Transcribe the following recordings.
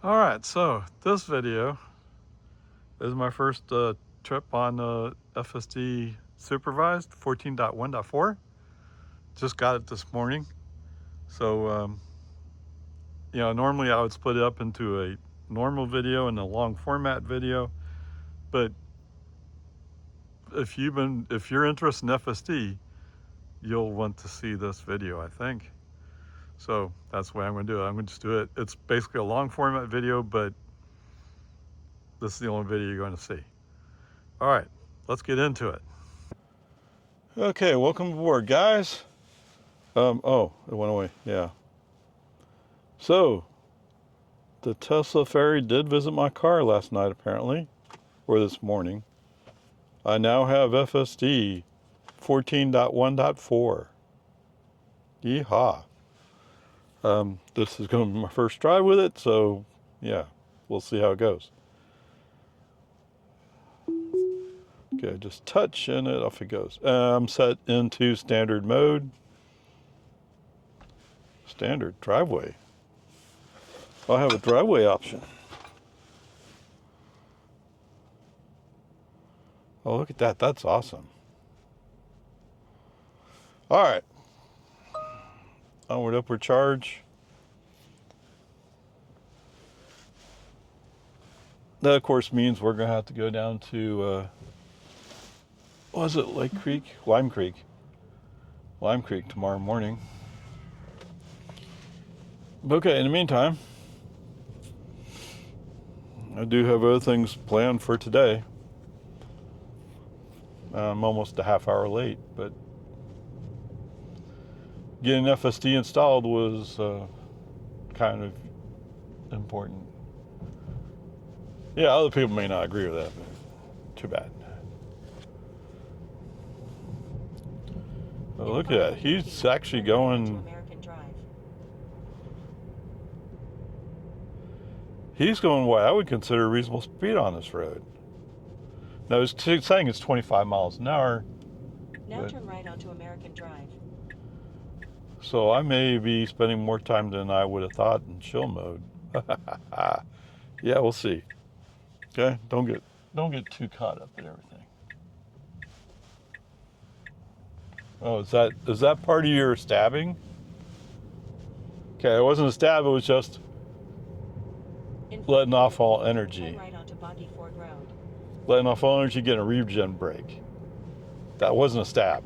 Alright, so this video is my first trip on FSD supervised 14.1.4. Just got it this morning. So, normally I would split it up into a normal video and a long format video. But if you're interested in FSD, you'll want to see this video, I think. So that's the way I'm going to do it. I'm going to just do it. It's basically a long format video, but this is the only video you're going to see. All right, let's get into it. Okay, welcome aboard, guys. Oh, it went away. Yeah. So, the Tesla ferry did visit my car last night, apparently, or this morning. I now have FSD 14.1.4. Yeehaw. This is going to be my first try with it, so yeah, we'll see how it goes. Okay, just touch and off it goes. I'm set into standard mode. Standard driveway. I'll have a driveway option. Oh, look at that. That's awesome. All right. Upward charge. That, of course, means we're going to have to go down to, was it Lake Creek? Lime Creek. Lime Creek tomorrow morning. Okay, in the meantime, I do have other things planned for today. I'm almost a half hour late, but getting FSD installed was kind of important. Yeah, other people may not agree with that, but too bad. Oh, look at that. He's actually going... He's going what I would consider a reasonable speed on this road. Now, he's saying it's 25 miles an hour. Now turn right onto American Drive. So I may be spending more time than I would have thought in chill mode. Yeah, we'll see. Okay, don't get too caught up in everything. Oh, is that part of your stabbing? Okay, it wasn't a stab, it was just letting off all energy. Right onto Boggy Ford Road. Letting off all energy, getting a regen brake. That wasn't a stab.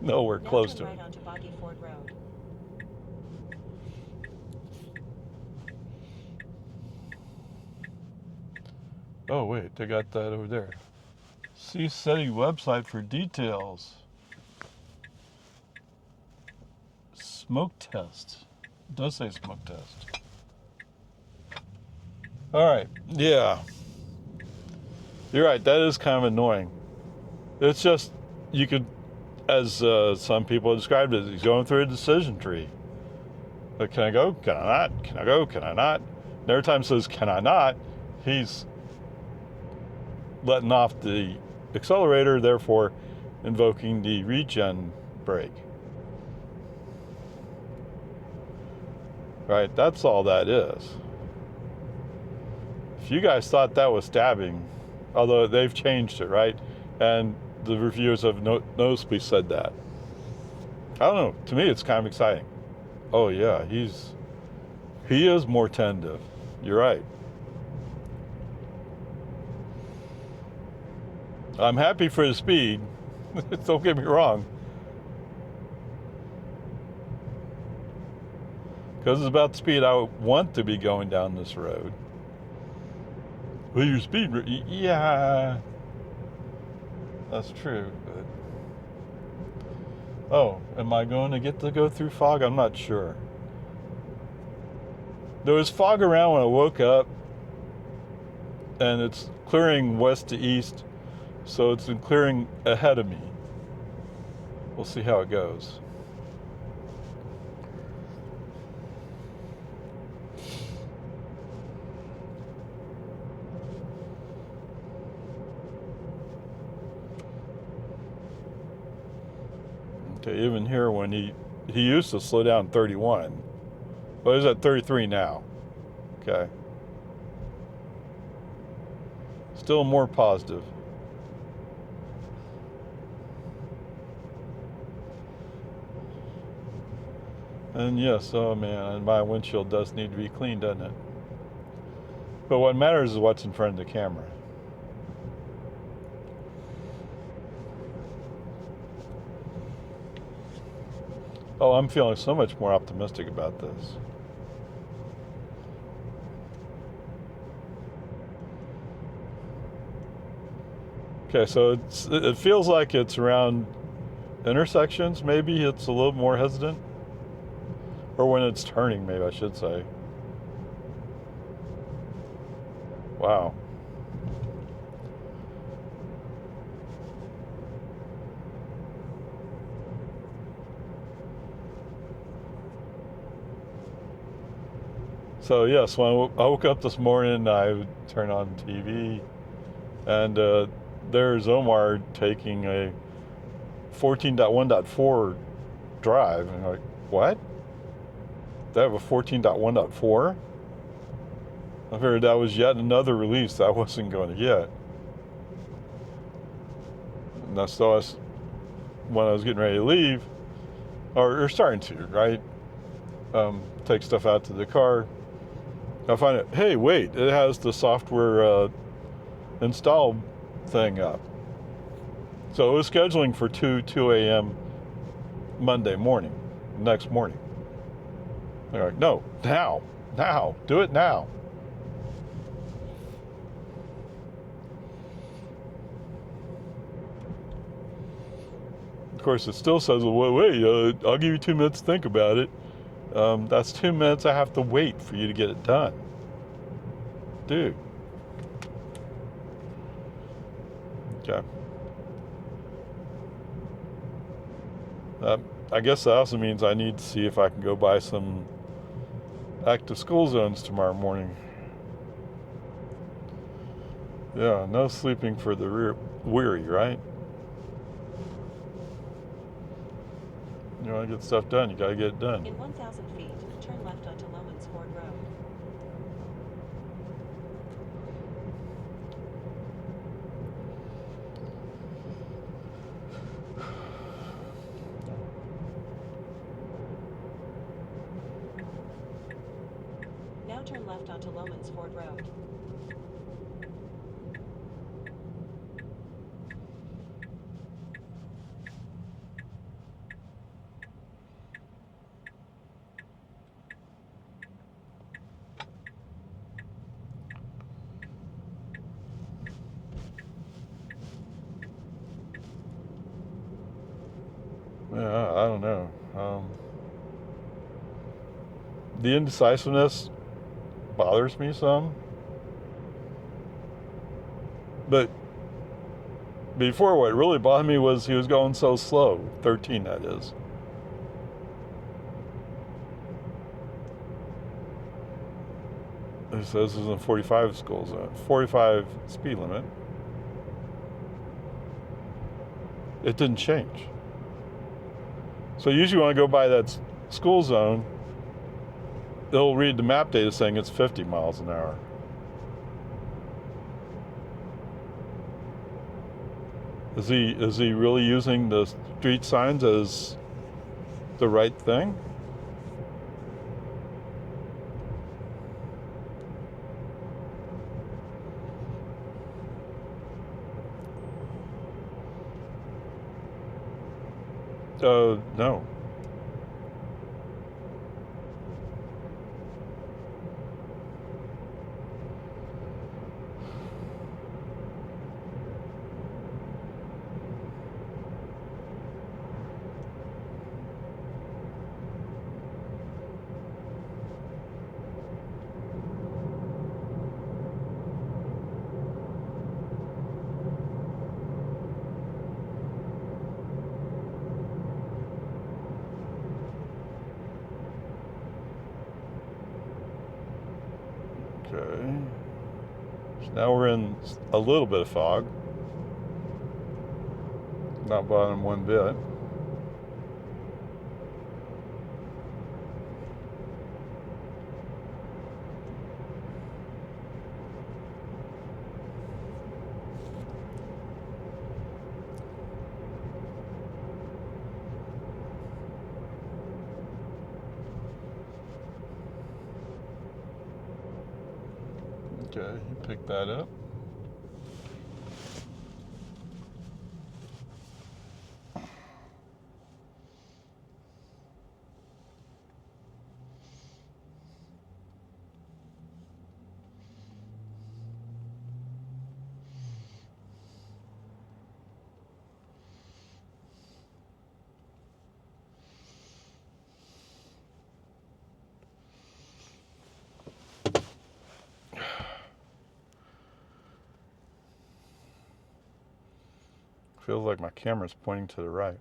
Nowhere close to it. Right onto Boggy Ford Road. Oh wait, they got that over there. See SETI website for details. Smoke test. It does say smoke test. Alright, yeah. You're right, that is kind of annoying. It's just, you could, as some people described it, he's going through a decision tree. But can I go? Can I not? Can I go? Can I not? And every time it says, can I not? He's letting off the accelerator, therefore invoking the regen brake. Right, that's all that is. If you guys thought that was stabbing, although they've changed it, right? And the reviewers have noticeably said that. I don't know, to me it's kind of exciting. Oh yeah, he is more tentative. You're right. I'm happy for the speed. Don't get me wrong. Because it's about the speed I want to be going down this road. Well, your speed, yeah, that's true. But oh, am I going to get to go through fog? I'm not sure. There was fog around when I woke up, and it's clearing west to east, so it's been clearing ahead of me. We'll see how it goes. Okay, even here when he used to slow down 31. Well, he's at 33 now. Okay. Still more positive. And yes, oh man, and my windshield does need to be cleaned, doesn't it? But what matters is what's in front of the camera. Oh, I'm feeling so much more optimistic about this. Okay, so it feels like it's around intersections, maybe it's a little more hesitant. Or when it's turning, maybe I should say. Wow. So yes, when I woke up this morning, I turned on TV, and there's Omar taking a 14.1.4 drive, and I'm like, what? They have a 14.1.4? I figured that was yet another release that I wasn't going to get. And that's so when I was getting ready to leave, or starting to, right? Take stuff out to the car. I find it, hey, wait, it has the software install thing up. So it was scheduling for 2 a.m. Monday morning, next morning. They're like, no, now, do it now. Of course, it still says, well, wait, I'll give you 2 minutes to think about it. That's 2 minutes I have to wait for you to get it done. Dude. Okay. I guess that also means I need to see if I can go buy some active school zones tomorrow morning. Yeah, no sleeping for the weary, right? You want to get stuff done, you got to get it done. In 1,000 feet, turn left onto Lomans Ford Road. Now turn left onto Lomans Ford Road. Yeah, I don't know. The indecisiveness bothers me some. But before, what really bothered me was he was going so slow. 13, that is. It says this is a 45 school zone, 45 speed limit. It didn't change. So usually when I go by that school zone, it'll read the map data saying it's 50 miles an hour. Is he really using the street signs as the right thing? No. Okay. So now we're in a little bit of fog. Not bothering one bit. Okay, you pick that up. Feels like my camera's pointing to the right.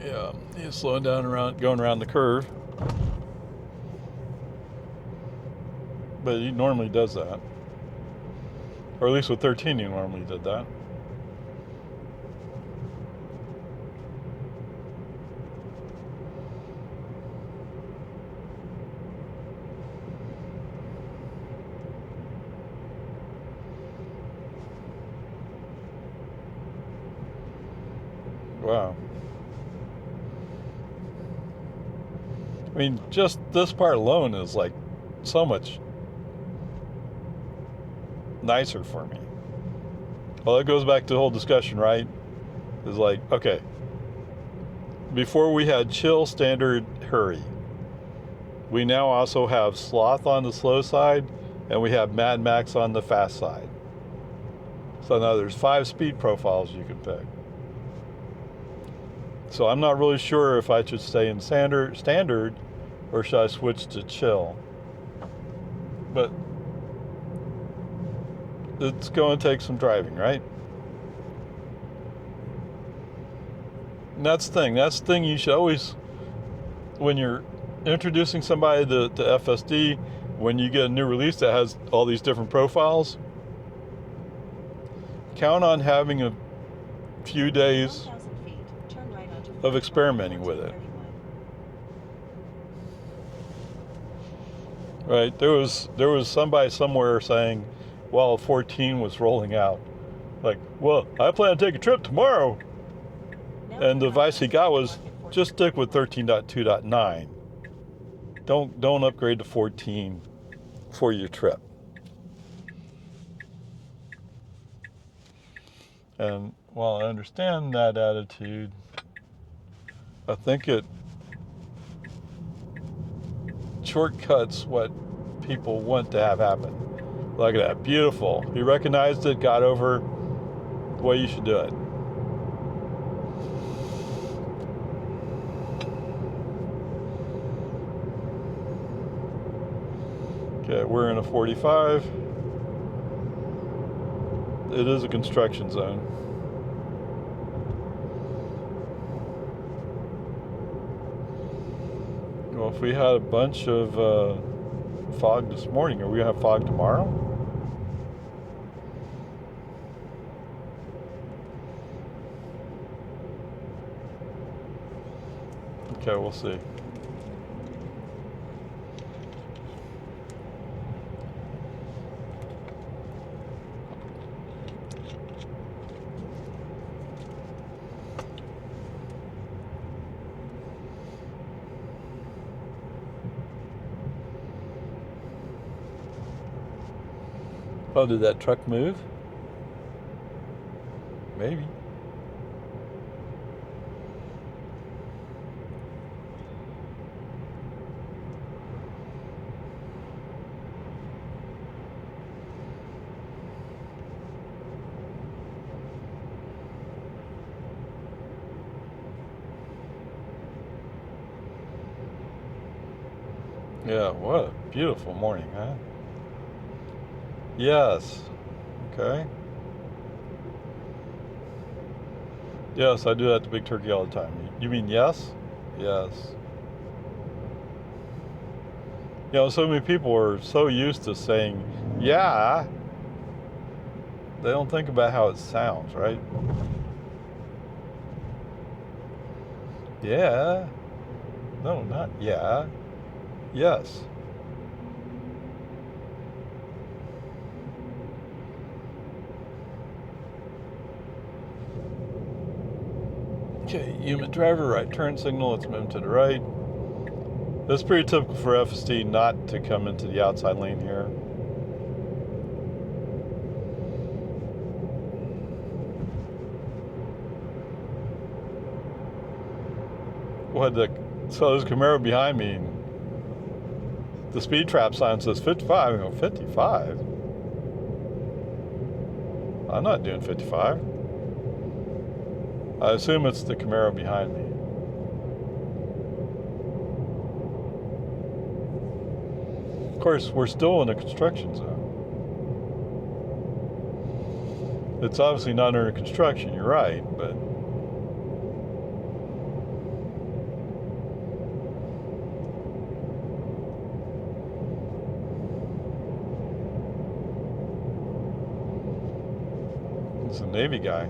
Yeah, he's slowing down around, going around the curve. But he normally does that. Or at least with 13 he normally did that. Wow. I mean, just this part alone is like so much nicer for me. Well, it goes back to the whole discussion, right? It's like, okay, before we had chill, standard, hurry. We now also have sloth on the slow side, and we have Mad Max on the fast side. So now there's 5 speed profiles you can pick. So I'm not really sure if I should stay in standard or should I switch to chill. But it's going to take some driving, right? And that's the thing. That's the thing you should always, when you're introducing somebody to FSD, when you get a new release that has all these different profiles, count on having a few days of experimenting with it. Right? There was somebody somewhere saying while 14 was rolling out, like, well, I plan to take a trip tomorrow. And the advice he got was just stick with 13.2.9. Don't upgrade to 14 for your trip. And while I understand that attitude, I think it shortcuts what people want to have happen. Look at that, beautiful. He recognized it, got over the way you should do it. Okay, we're in a 45. It is a construction zone. Well, if we had a bunch of fog this morning, are we gonna have fog tomorrow? Okay, we'll see. Oh, did that truck move? Maybe. Yeah, what a beautiful morning, huh? Yes. Okay. Yes, I do that to Big Turkey all the time. You mean yes? Yes. You know, so many people are so used to saying, yeah, they don't think about how it sounds, right? Yeah. No, not yeah. Yes. Okay, human driver, right turn signal, let's move to the right. That's pretty typical for FSD not to come into the outside lane here. So there's a Camaro behind me. The speed trap sign says 55. I go, 55? I'm not doing 55. I assume it's the Camaro behind me. Of course, we're still in a construction zone. It's obviously not under construction, you're right, but it's a Navy guy.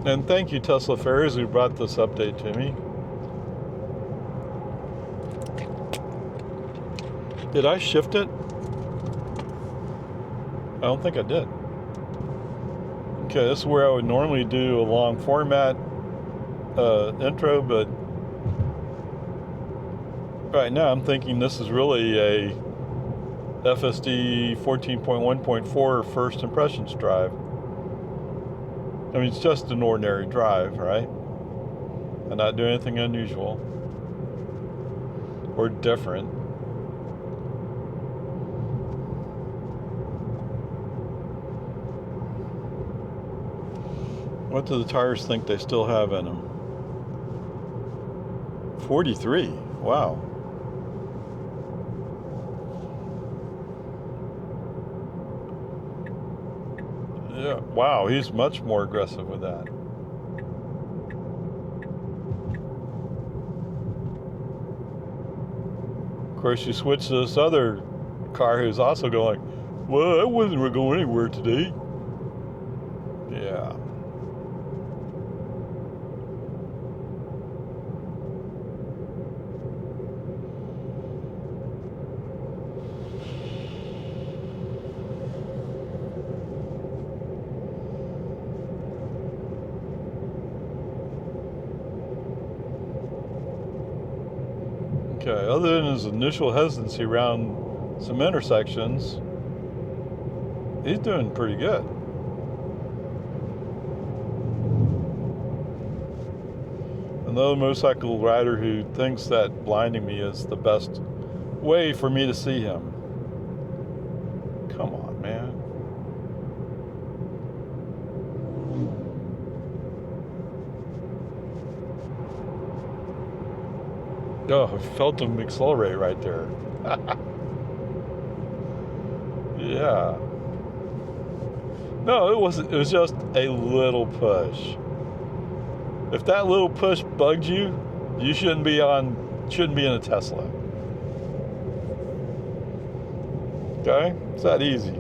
And thank you, Tesla Fairs, who brought this update to me. Did I shift it? I don't think I did. Okay, this is where I would normally do a long format intro, but right now I'm thinking this is really a FSD 14.1.4 first impressions drive. I mean, it's just an ordinary drive, right? I'm not doing anything unusual or different. What do the tires think they still have in them? 43. Wow. Yeah. Wow, he's much more aggressive with that. Of course, you switch to this other car who's also going, well, I wasn't going anywhere today. Yeah. Okay, other than his initial hesitancy around some intersections, he's doing pretty good. Another motorcycle rider who thinks that blinding me is the best way for me to see him. Come on, man. Oh, I felt him accelerate right there. Yeah. No, it wasn't. It was just a little push. If that little push bugged you, you shouldn't be in a Tesla. Okay? It's that easy.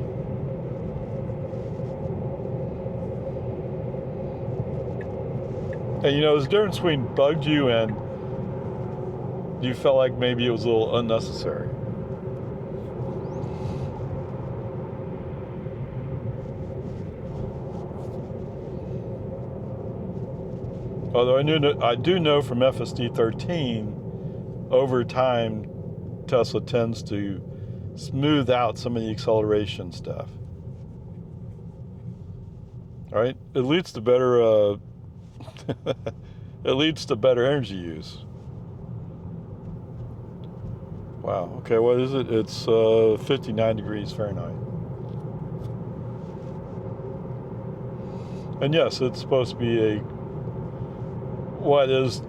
And you know, there's a difference between bugged you and you felt like maybe it was a little unnecessary. Although I do know from FSD 13, over time, Tesla tends to smooth out some of the acceleration stuff. All right, it leads to better it leads to better energy use. Wow. Okay, what is it? It's 59 degrees Fahrenheit. And yes, it's supposed to be what is,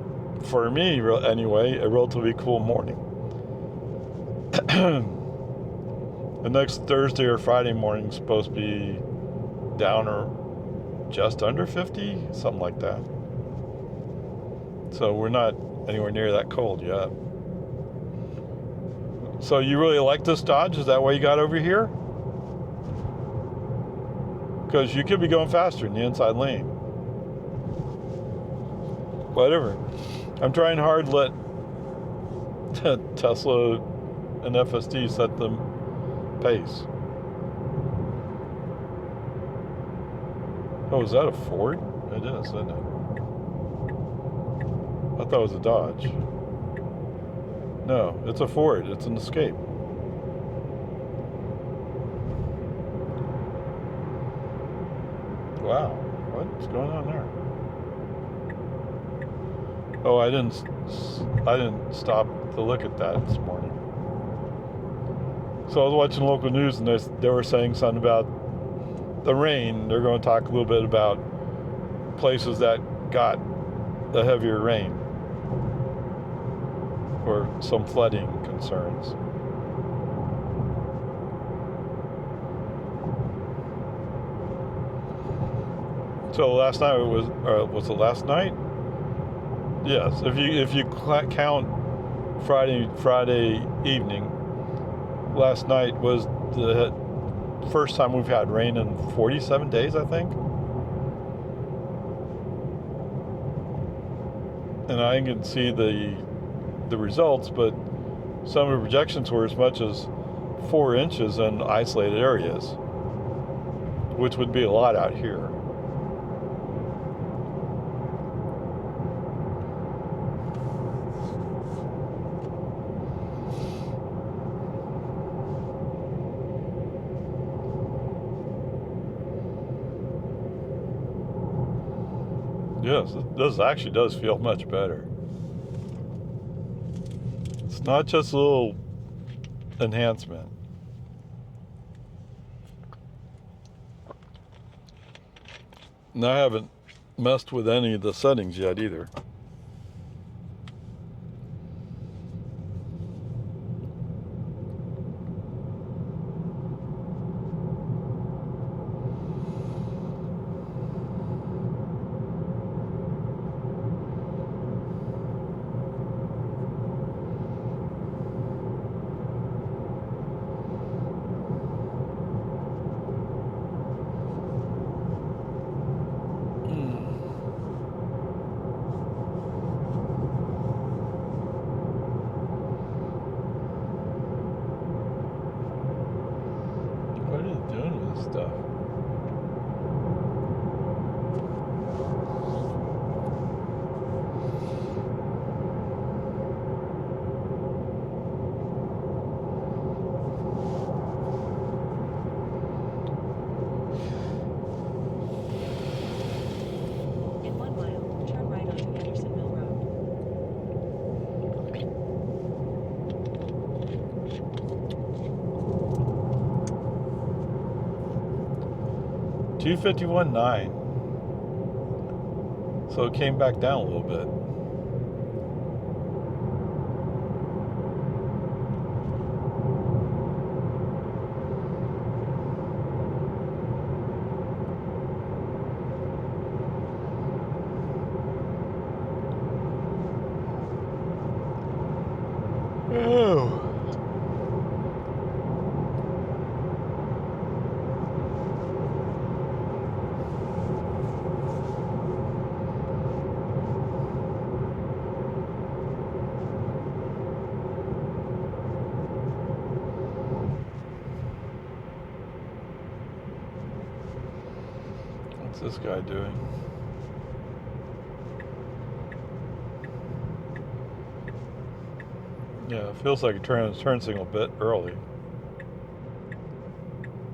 for me anyway, a relatively cool morning. The next Thursday or Friday morning is supposed to be down or just under 50, something like that. So we're not anywhere near that cold yet. So you really like this Dodge? Is that why you got over here? Because you could be going faster in the inside lane. Whatever. I'm trying hard to let Tesla and FSD set the pace. Oh, is that a Ford? It is, isn't it? I thought it was a Dodge. No, it's a Ford. It's an Escape. Wow, what's going on there? Oh, I didn't stop to look at that this morning. So I was watching local news, and they were saying something about the rain. They're going to talk a little bit about places that got the heavier rain or some flooding concerns. So last night was it last night? Yes. If you count Friday evening, last night was the first time we've had rain in 47 days, I think. And I can see the results, but some of the projections were as much as 4 inches in isolated areas, which would be a lot out here. Yes, this actually does feel much better. It's not just a little enhancement. And I haven't messed with any of the settings yet either. What are you doing with this stuff? In 1 mile, turn right onto Andersonville Road. 251.9. So it came back down a little bit. Oh. What's this guy doing? Yeah, it feels like a turn signal a bit early.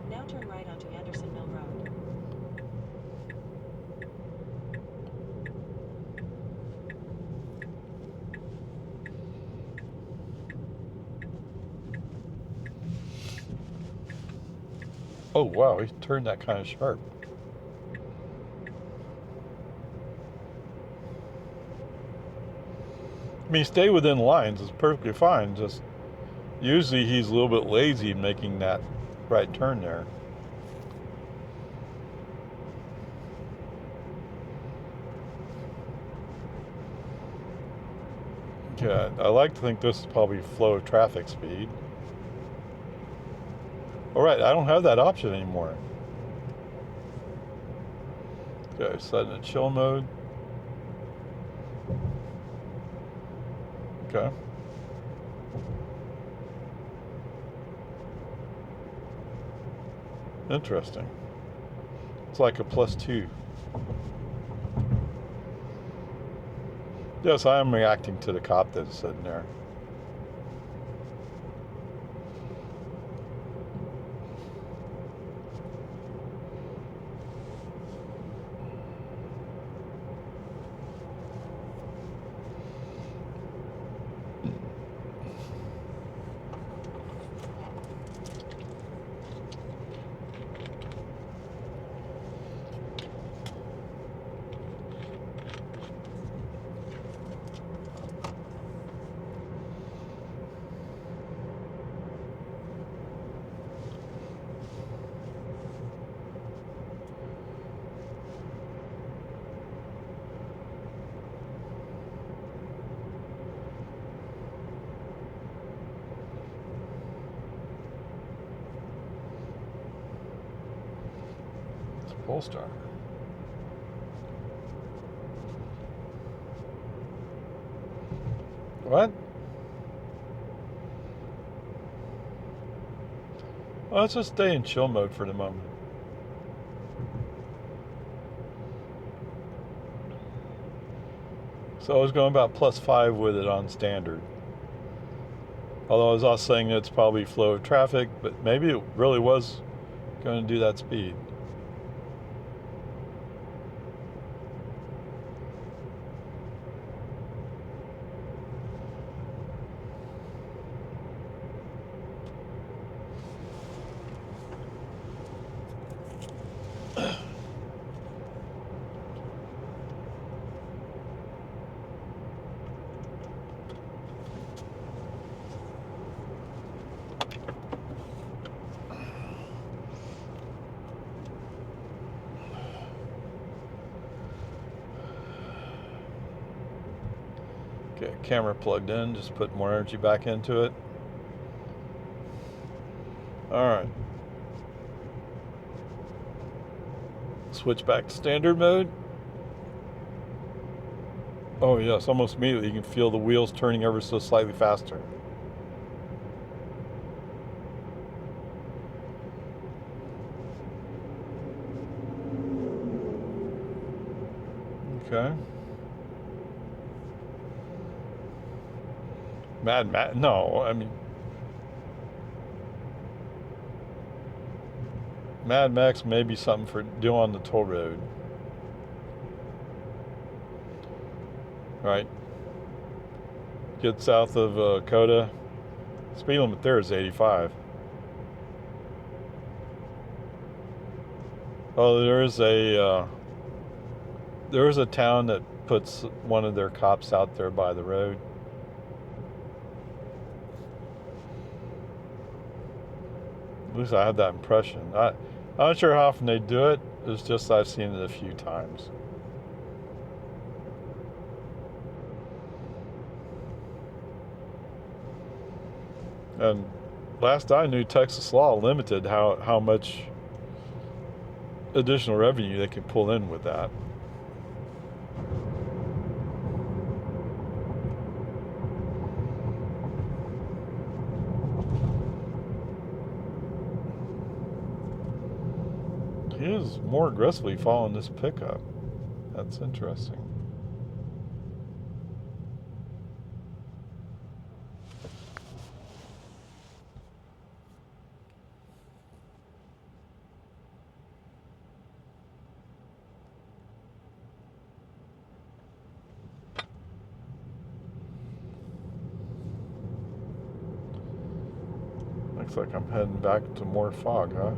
Now turn right onto Andersonville Road. Oh wow, he turned that kind of sharp. I mean, stay within lines is perfectly fine. Just usually he's a little bit lazy making that right turn there. Yeah, I like to think this is probably flow of traffic speed. All right, I don't have that option anymore. Okay, set in chill mode. Okay. Interesting. It's like a +2. Yes, I am reacting to the cop that's sitting there. It's a Polestar. What? Well, let's just stay in chill mode for the moment. So I was going about +5 with it on standard. Although I was also saying it's probably flow of traffic, but maybe it really was going to do that speed. Okay, camera plugged in, just put more energy back into it. Alright. Switch back to standard mode. Oh yes, almost immediately you can feel the wheels turning ever so slightly faster. Okay. No, I mean, Mad Max may be something for doing on the toll road. Right. Get south of Coda. Speed limit there is 85. Oh, there is a town that puts one of their cops out there by the road. At least I had that impression. I'm not sure how often they do it. It's just I've seen it a few times. And last I knew, Texas law limited how much additional revenue they could pull in with that. He is more aggressively following this pickup. That's interesting. Looks like I'm heading back to more fog, huh?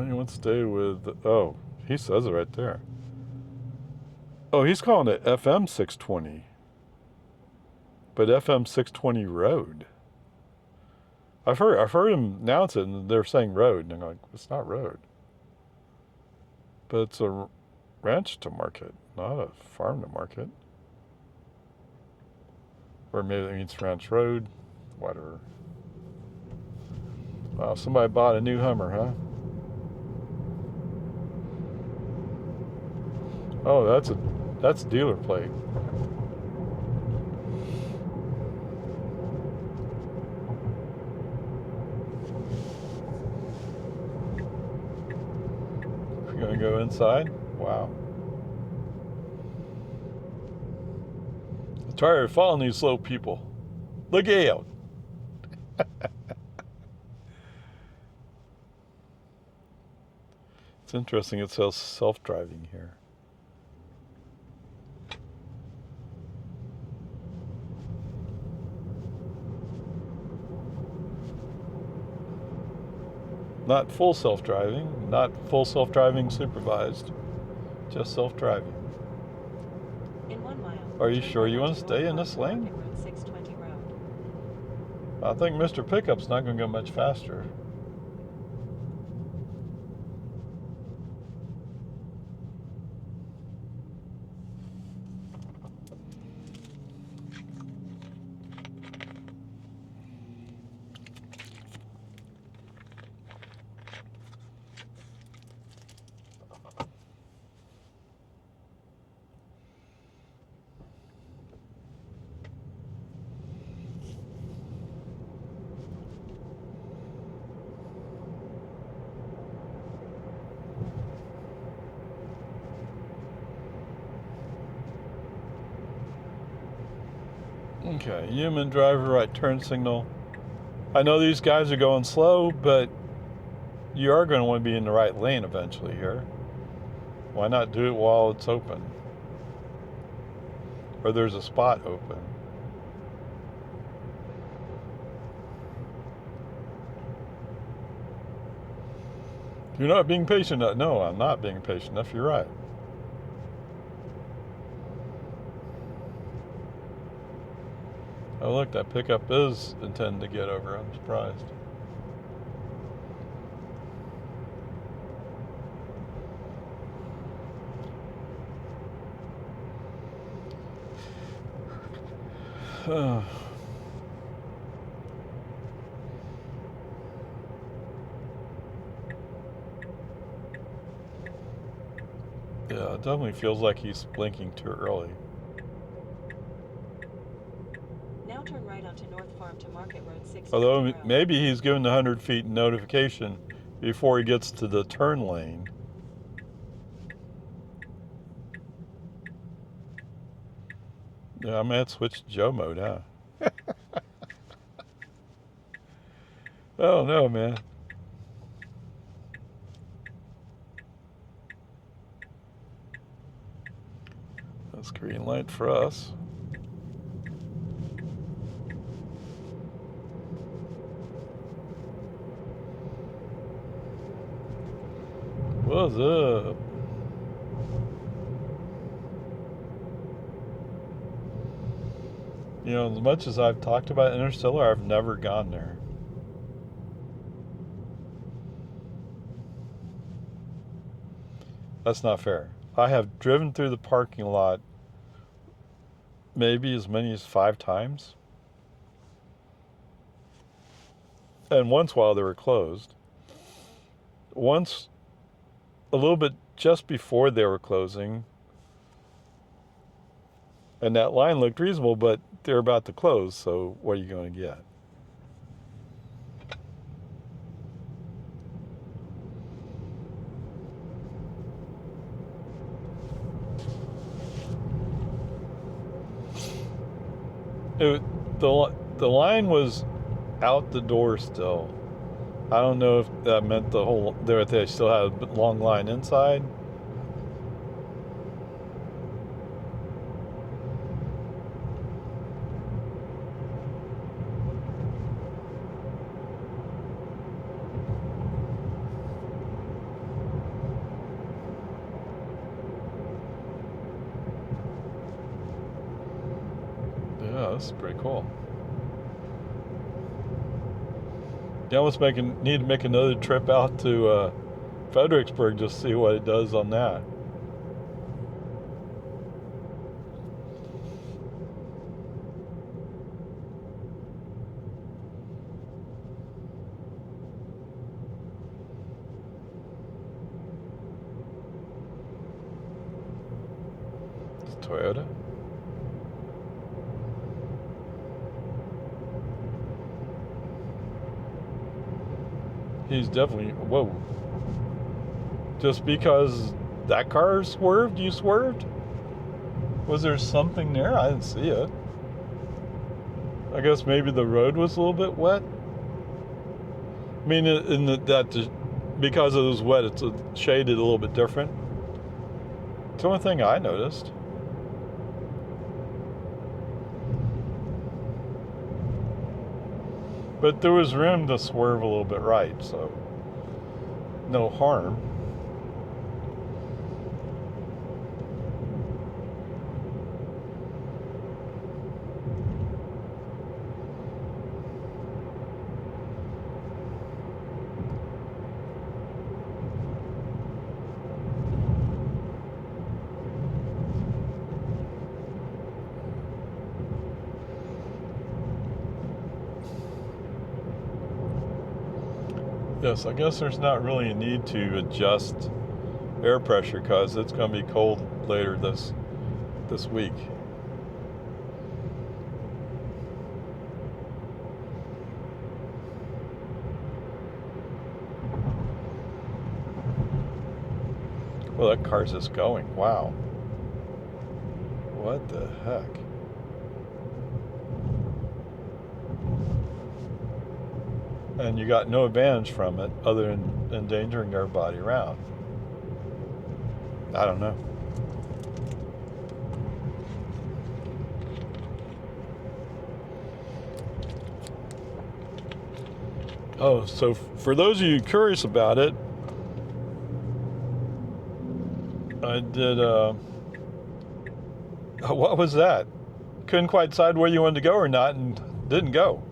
You want to stay with, oh, he says it right there. Oh, he's calling it FM 620. But FM 620 road. I've heard him announce it, and they're saying road, and I'm like, it's not road. But it's a ranch to market, not a farm to market. Or maybe that means ranch road, whatever. Wow, somebody bought a new Hummer, huh? Oh, that's dealer plate. If you're gonna go inside, wow. I'm tired of following these slow people. Look out! It's interesting. It says self-driving here. Not full self-driving, not full self-driving supervised, just self-driving. In 1 mile. Are you sure you want to stay in this lane? Road 620 road. I think Mr. Pickup's not going to go much faster. Okay, human driver right turn signal. I know these guys are going slow, but you are going to want to be in the right lane eventually here. Why not do it while it's open? Or there's a spot open. You're not being patient enough. No, I'm not being patient enough. You're right. Oh, look, that pickup is intended to get over. I'm surprised. Yeah, it definitely feels like he's blinking too early. Now turn right onto North Farm to Market Road 620 Although road. maybe he's given the 100 feet notification before he gets to the turn lane. Yeah, I might switch to Joe mode, huh? Oh no, man. That's green light for us. What's up? You know, as much as I've talked about Interstellar, I've never gone there. That's not fair. I have driven through the parking lot maybe as many as 5 times. And once while they were closed. Once a little bit just before they were closing. And that line looked reasonable, but they're about to close, so what are you going to get? The line was out the door still. I don't know if that meant they still had a long line inside. This is pretty cool. You almost need to make another trip out to Fredericksburg just to see what it does on that. It's Toyota. He's definitely, whoa. Just because that car swerved, you swerved? Was there something there? I didn't see it. I guess maybe the road was a little bit wet. I mean, because it was wet, it's shaded a little bit different. It's the only thing I noticed. But there was room to swerve a little bit right, so no harm. Yes, I guess there's not really a need to adjust air pressure because it's going to be cold later this week. Well, that car's just going. Wow. What the heck? And you got no advantage from it other than endangering everybody around. I don't know. Oh, so for those of you curious about it, I did, what was that? Couldn't quite decide where you wanted to go or not and didn't go.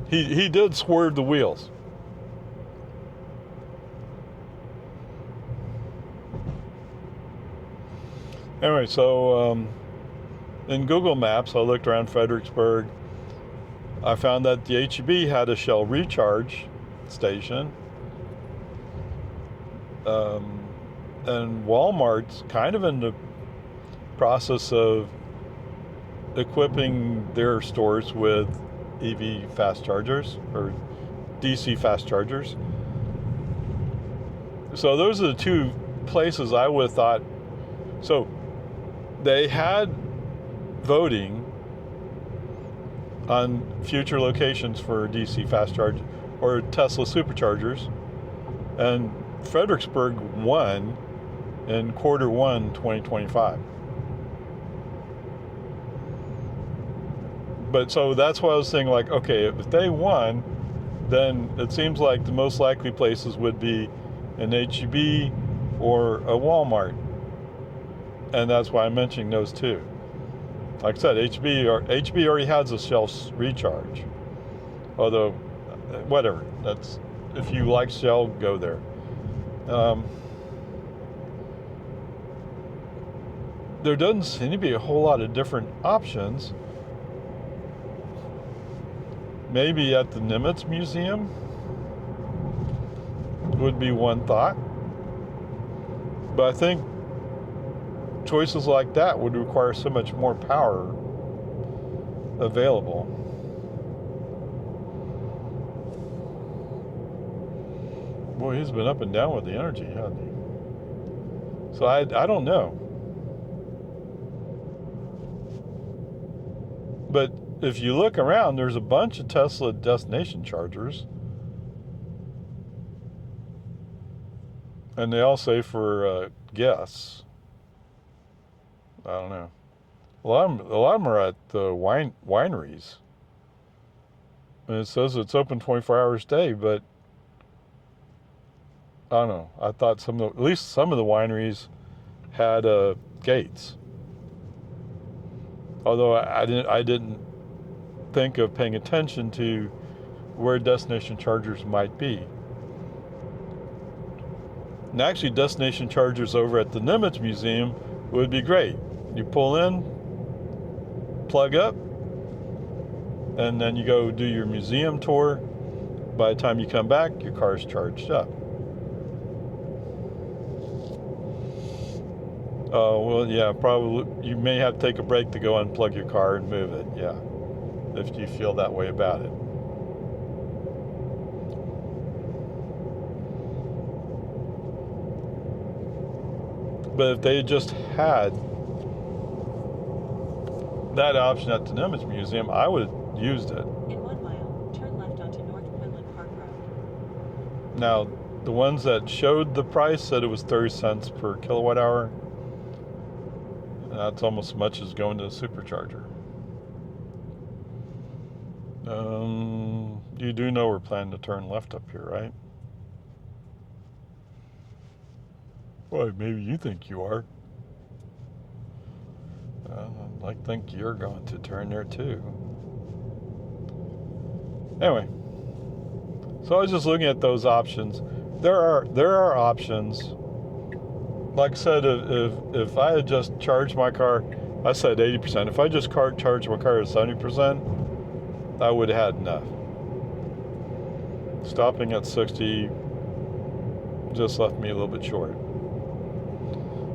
He did swerve the wheels. Anyway, so in Google Maps, I looked around Fredericksburg. I found that the HEB had a Shell recharge station. And Walmart's kind of in the process of equipping their stores with EV fast chargers or DC fast chargers. So those are the two places I would have thought. So they had voting on future locations for DC fast charge or Tesla superchargers, and Fredericksburg won in Q1 2025. But so that's why I was saying, like, okay, if they won, then it seems like the most likely places would be an HEB or a Walmart. And that's why I'm mentioning those two. Like I said, HEB already has a Shell recharge. Although, whatever. That's, if you like Shell, go there. There doesn't seem to be a whole lot of different options. Maybe at the Nimitz Museum would be one thought. But I think choices like that would require so much more power available. Boy, he's been up and down with the energy, hasn't he? So I don't know. But if you look around, there's a bunch of Tesla destination chargers. And they all say for guests. I don't know. A lot of them are at the wineries. And it says it's open 24 hours a day, but I don't know. I thought at least some of the wineries had gates. Although I didn't think of paying attention to where destination chargers might be. And actually, destination chargers over at the Nimitz Museum would be great. You pull in, plug up, and then you go do your museum tour. By the time you come back, your car's charged up. Oh, well, yeah, probably you may have to take a break to go unplug your car and move it, yeah, if you feel that way about it. But if they just had that option at the Nimitz Museum, I would have used it. In 1 mile, turn left onto North Quinlan Park Road. Now, the ones that showed the price said it was 30 cents per kilowatt hour. That's almost as much as going to a supercharger. You do know we're planning to turn left up here, right? Well, maybe you think you are. I'd like to think you're going to turn there too. Anyway, so I was just looking at those options. There are options. Like I said, if I had just charged my car, I said 80%. If I just charged my car at 70%, I would have had enough. Stopping at 60 just left me a little bit short.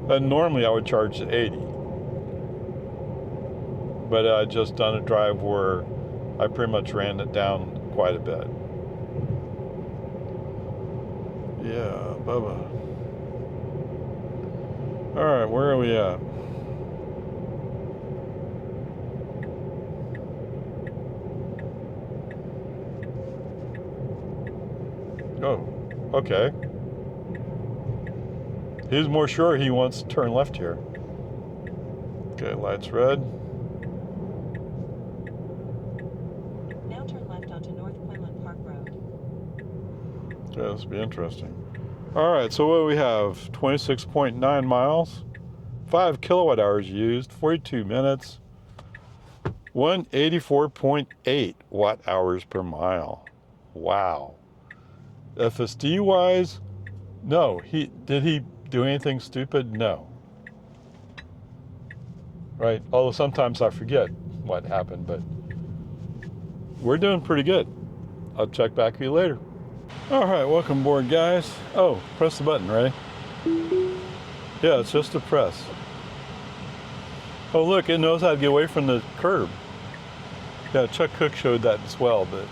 And normally I would charge at 80. But I just done a drive where I pretty much ran it down quite a bit. Yeah, Bubba. All right, where are we at? Oh, okay. He's more sure he wants to turn left here. Okay, lights red. Now turn left onto North Quinlan Park Road. Okay, this will be interesting. All right, so what do we have? 26.9 miles, 5 kilowatt hours used, 42 minutes, 184.8 watt hours per mile. Wow. FSD wise, no. Did he do anything stupid? No. Right? Although sometimes I forget what happened, but we're doing pretty good. I'll check back with you later. All right, welcome aboard, guys. Oh, press the button, ready? Yeah, it's just a press. Oh, look, it knows how to get away from the curb. Yeah, Chuck Cook showed that as well, but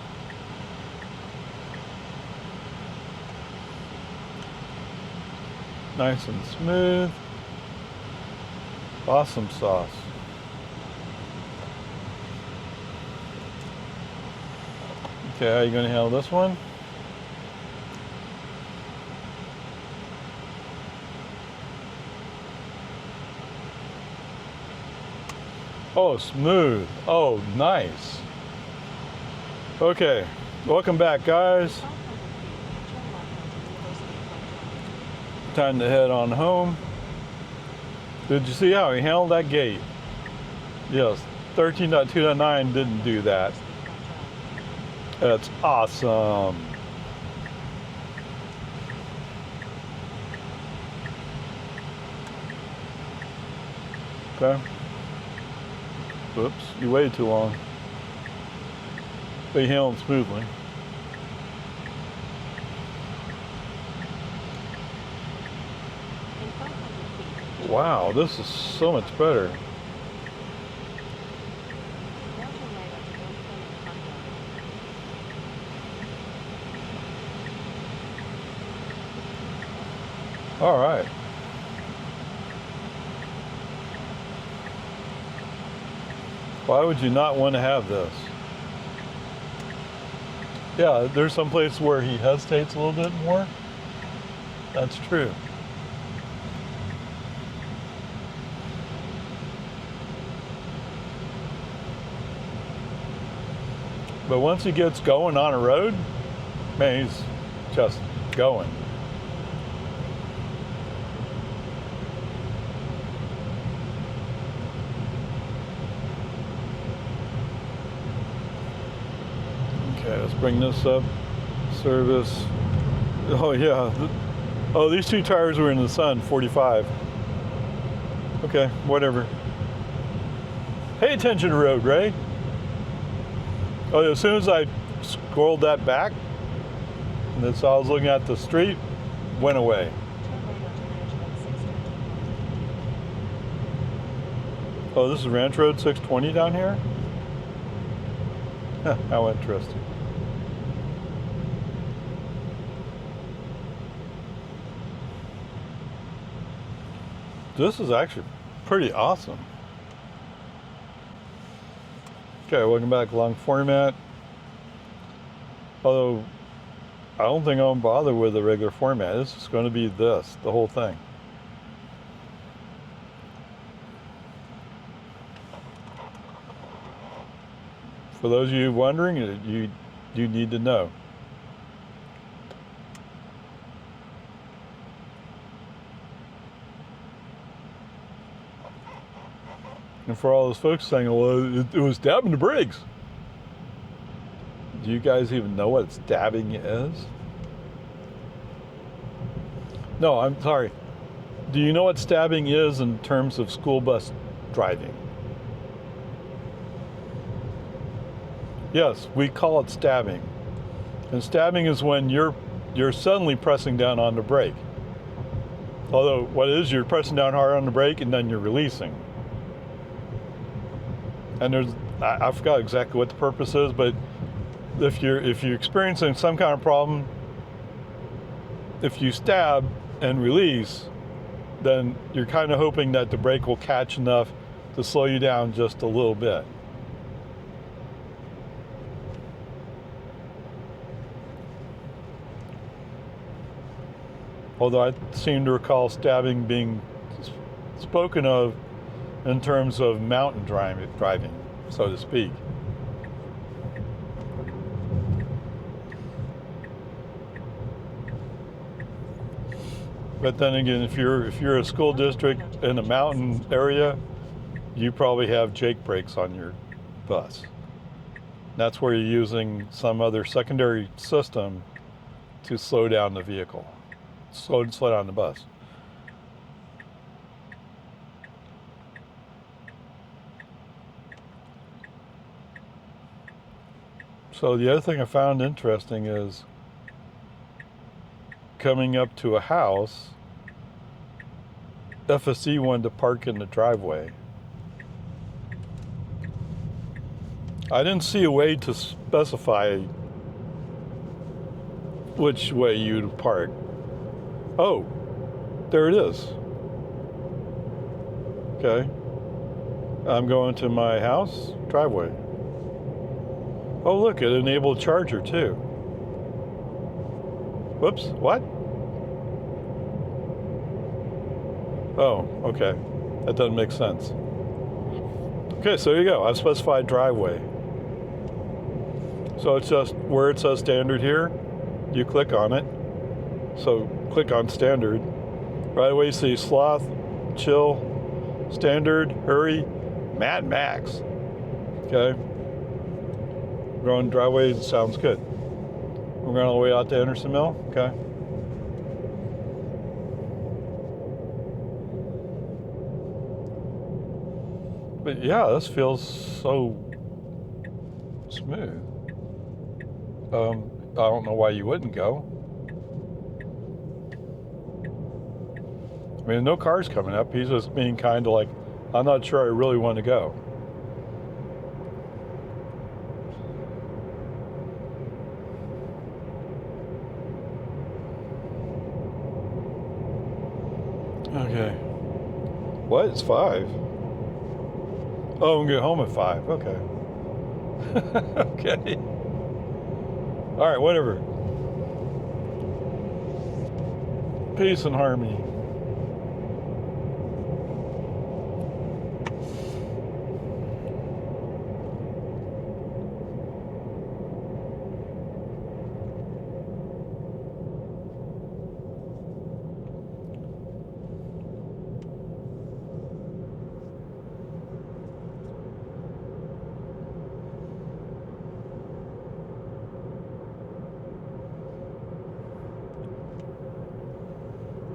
nice and smooth. Awesome sauce. Okay, how are you going to handle this one? Oh, smooth. Oh, nice. Okay, welcome back, guys. 500 feet, turn left onto University Park Drive. Time to head on home. Did you see how he handled that gate? Yes, 13.2.9 didn't do that. That's awesome. Okay. Whoops, you waited too long. But he handled it smoothly. In 500 feet, turn Wow, this is so much better. now turn right onto North Quinlan Park Road. All right. Why would you not want to have this? Yeah, there's some place where he hesitates a little bit more. That's true. But once he gets going on a road, man, he's just going. Let's bring this up. Service. Oh yeah. Oh, these two tires were in the sun, 45. Okay, whatever. Pay attention to the road, Ray. Oh, as soon as I scrolled that back, and that's how I was looking at the street, went away. Oh, this is Ranch Road 620 down here? Huh, how interesting. This is actually pretty awesome. Okay, welcome back, long format. Although, I don't think I'll bother with the regular format. This is going to be this, the whole thing. For those of you wondering, you need to know. And for all those folks saying, well, it was dabbing the brakes. Do you guys even know what stabbing is? No, I'm sorry. Do you know what stabbing is in terms of school bus driving? Yes, we call it stabbing. And stabbing is when you're suddenly pressing down on the brake. Although what it is, you're pressing down hard on the brake and then you're releasing. And I forgot exactly what the purpose is, but if you're experiencing some kind of problem, if you stab and release, then you're kind of hoping that the brake will catch enough to slow you down just a little bit. Although I seem to recall stabbing being spoken of in terms of mountain driving, so to speak. But then again, if you're a school district in a mountain area, you probably have Jake brakes on your bus. That's where you're using some other secondary system to slow down the vehicle, slow down the bus. So the other thing I found interesting is coming up to a house, FSD wanted to park in the driveway. I didn't see a way to specify which way you'd park. Oh, there it is. Okay. I'm going to my house, driveway. Oh, look, it enabled charger too. Whoops, what? Oh, okay. That doesn't make sense. Okay, so there you go. I've specified driveway. So it's just where it says standard here, you click on it. So click on standard. Right away you see sloth, chill, standard, hurry, Mad Max. Okay. Going driveway sounds good. We're going all the way out to Anderson Mill. Okay. But yeah, this feels so smooth. I don't know why you wouldn't go. I mean, no cars coming up. He's just being kind of like, I'm not sure I really want to go. Okay. What? It's 5. Oh, I'm going to get home at 5. Okay. Okay. All right, whatever. Peace and harmony.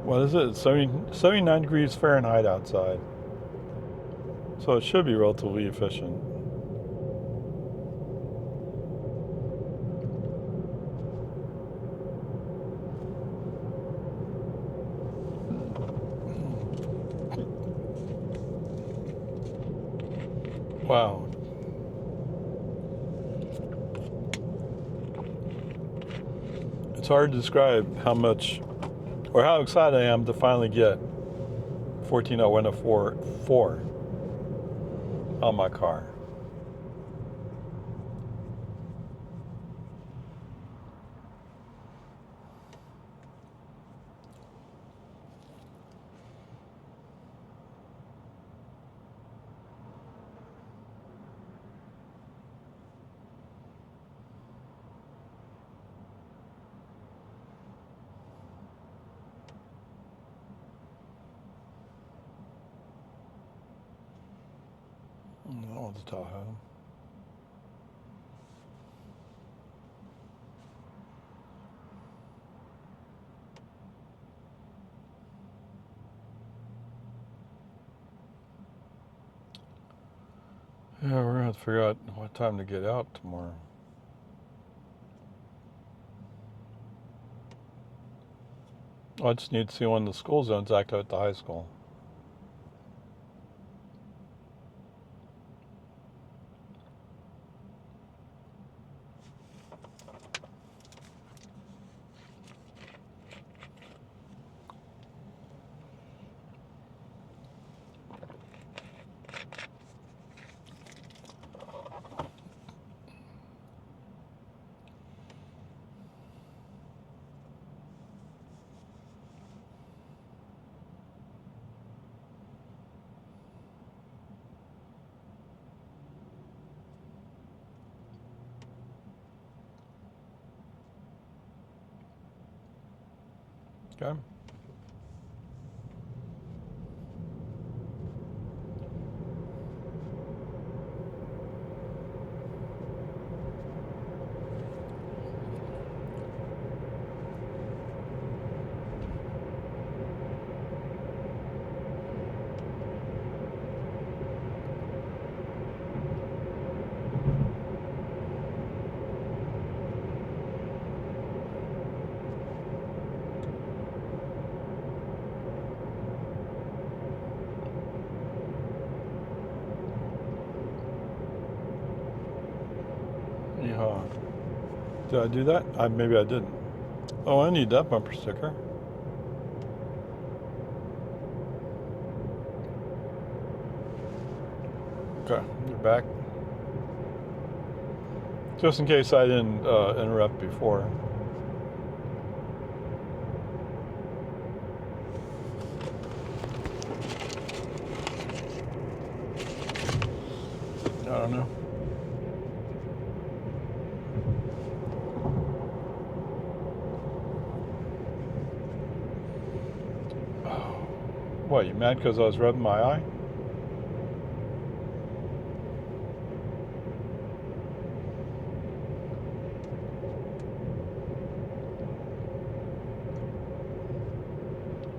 What is it? 79 degrees Fahrenheit outside. So it should be relatively efficient. Wow. It's hard to describe how much or how excited I am to finally get 14.1.4 on my car. That one's a Tahoe. Yeah, we're gonna have to figure out what time to get out tomorrow. I just need to see when the school zone's active at the high school. Okay. Yeah. Did I do that? Maybe I didn't. Oh, I need that bumper sticker. Okay, you're back. Just in case I didn't interrupt before. I don't know. What, you mad because I was rubbing my eye?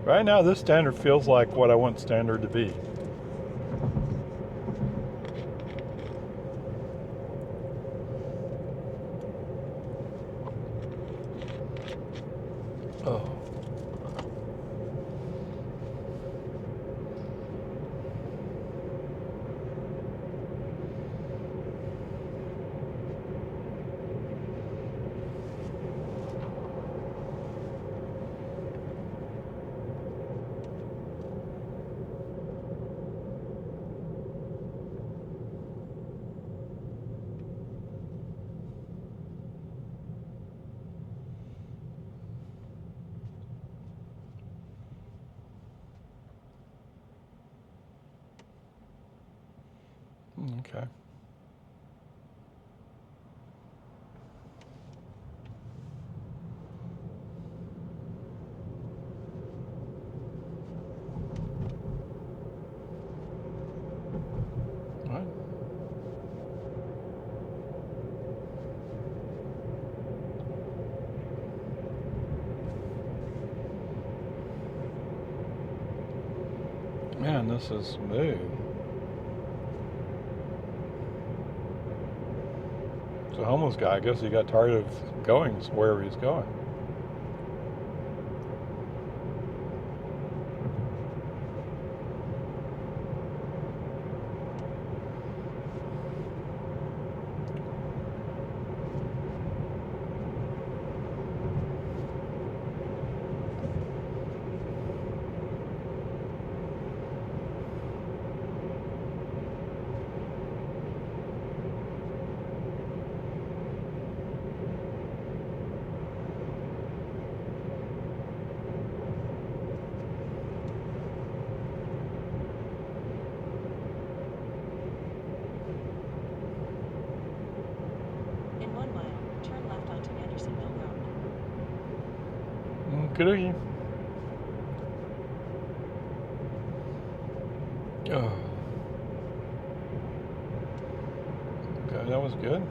Right now, this standard feels like what I want standard to be. Oh. Okay. All right. Man, this is smooth. So the homeless guy, I guess he got tired of going wherever he's going. In 1 mile, turn left onto Andersonville Road. Good. Oh. Okay, that was good.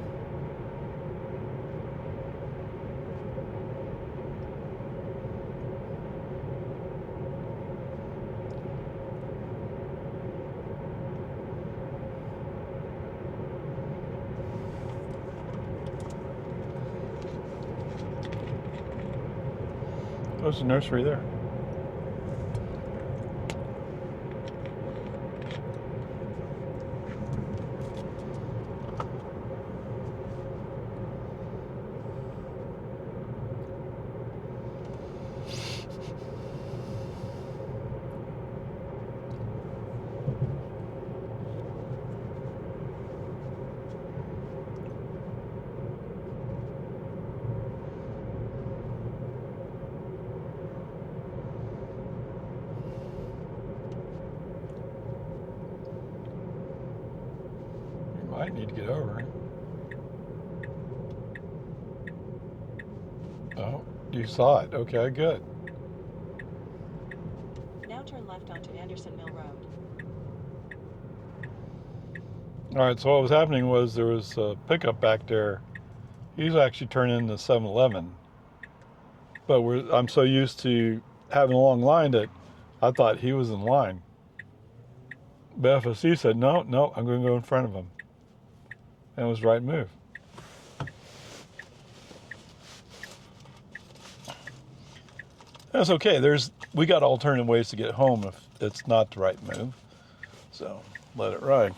There's a nursery there. Might need to get over it. Oh, you saw it. Okay, good. Now turn left onto Andersonville Road. All right, so what was happening was there was a pickup back there. He's actually turning into 7-Eleven. But I'm so used to having a long line that I thought he was in line. But FSD said, no, I'm going to go in front of him. And it was the right move. That's okay. We got alternative ways to get home if it's not the right move. So let it ride.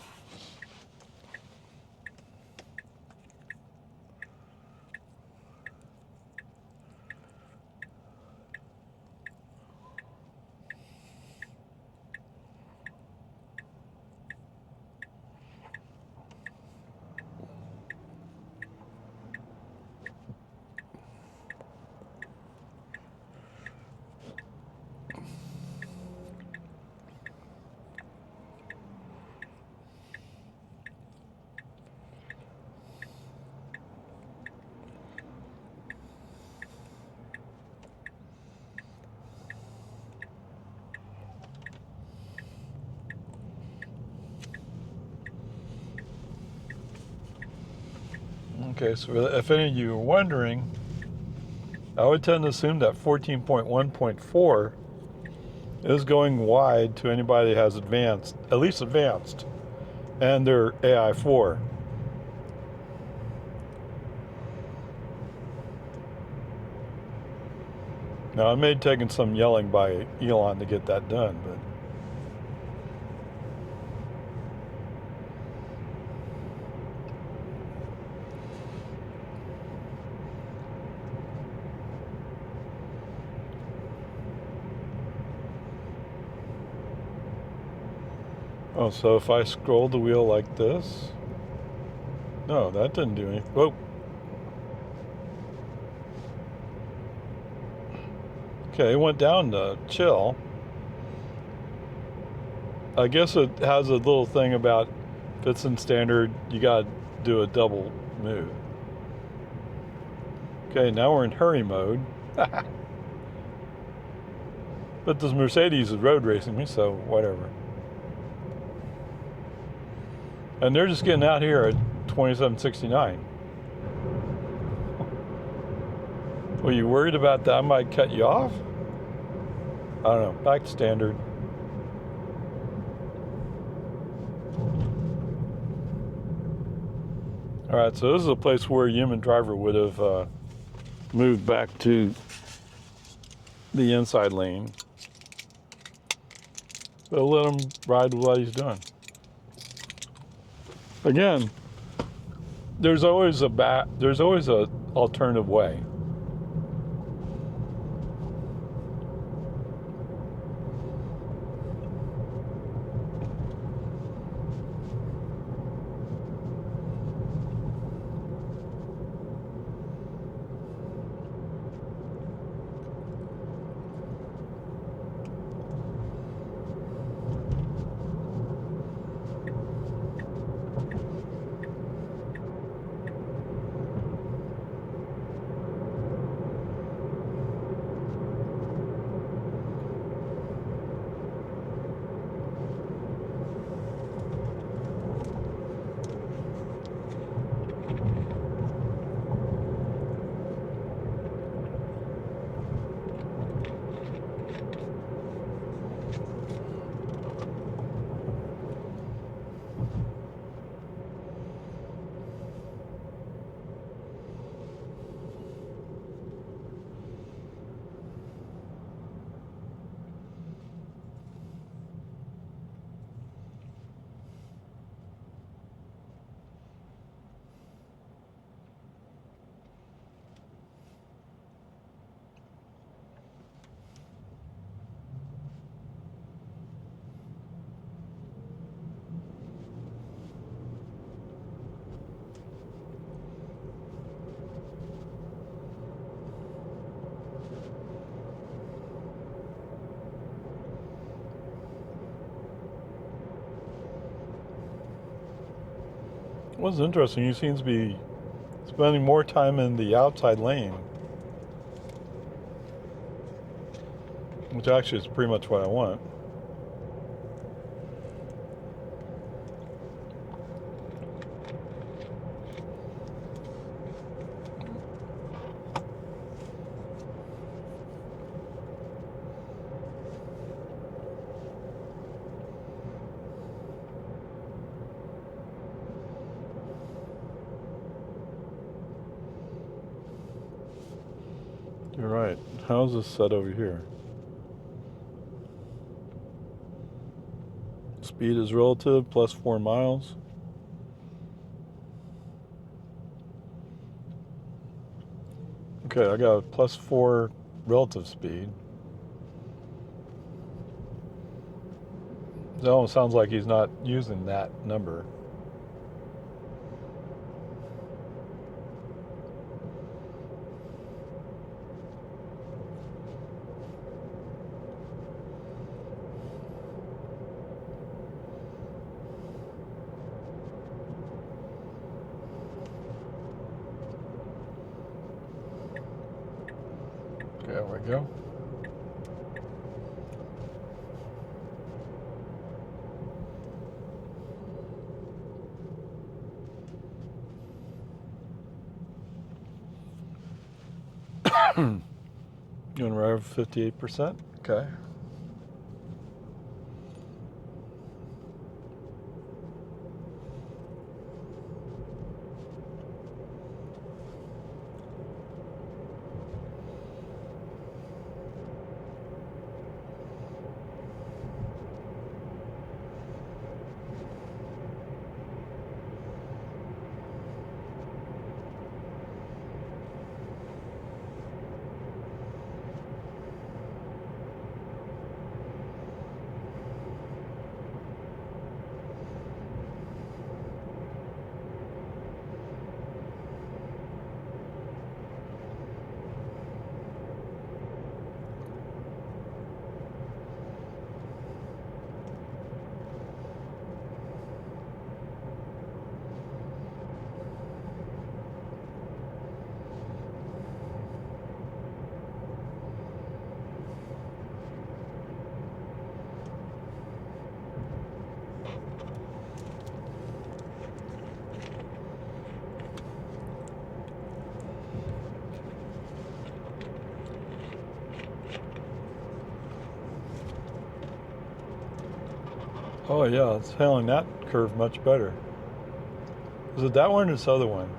Okay, so if any of you are wondering, I would tend to assume that 14.1.4 is going wide to anybody that has advanced, at least advanced, and their AI4. Now, it may have taken some yelling by Elon to get that done, but oh, so if I scroll the wheel like this, no, that didn't do anything. Whoa. Okay, it went down to chill. I guess it has a little thing about if it's in standard, you gotta do a double move. Okay, now we're in hurry mode. But this Mercedes is road racing me, so whatever. And they're just getting out here at 2769. Were you worried about that? I might cut you off? I don't know. Back to standard. All right, so this is a place where a human driver would have moved back to the inside lane. But let him ride what he's doing. Again, there's always a alternative way. What's interesting, he seems to be spending more time in the outside lane, which actually is pretty much what I want. You're right. How's this set over here? Speed is relative, plus 4 miles. Okay, I got a plus 4 relative speed. It almost sounds like he's not using that number. There we go. You want to arrive 58%? Okay. Oh yeah, it's handling that curve much better. Was it that one or this other one?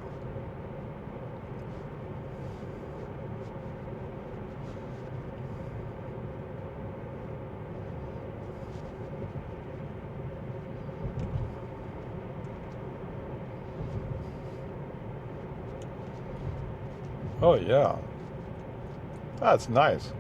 Oh yeah. That's nice.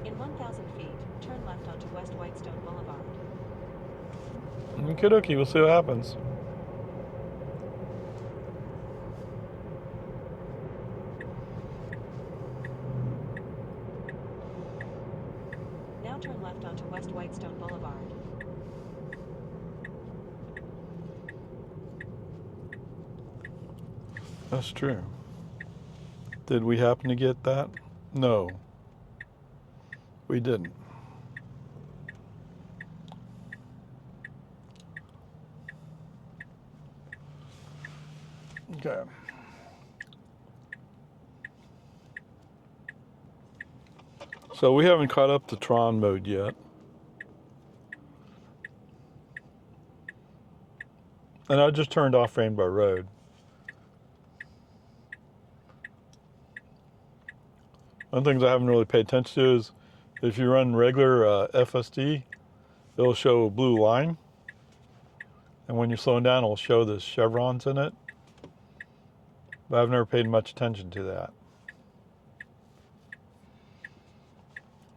In 1,000 feet, turn left onto West Whitestone Boulevard. Okie dokie, we'll see what happens. Now turn left onto West Whitestone Boulevard. That's true. Did we happen to get that? No, we didn't. Okay. So we haven't caught up to Tron mode yet. And I just turned off Rainbow Road. One of the things I haven't really paid attention to is if you run regular FSD, it'll show a blue line. And when you're slowing down, it'll show the chevrons in it. But I've never paid much attention to that.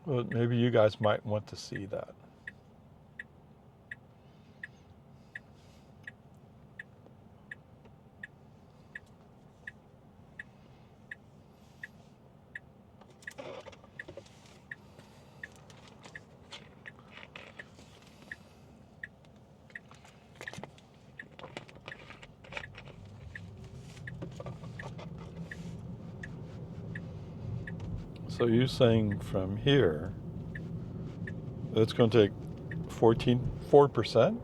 Well, maybe you guys might want to see that. So you're saying from here, it's going to take 4%?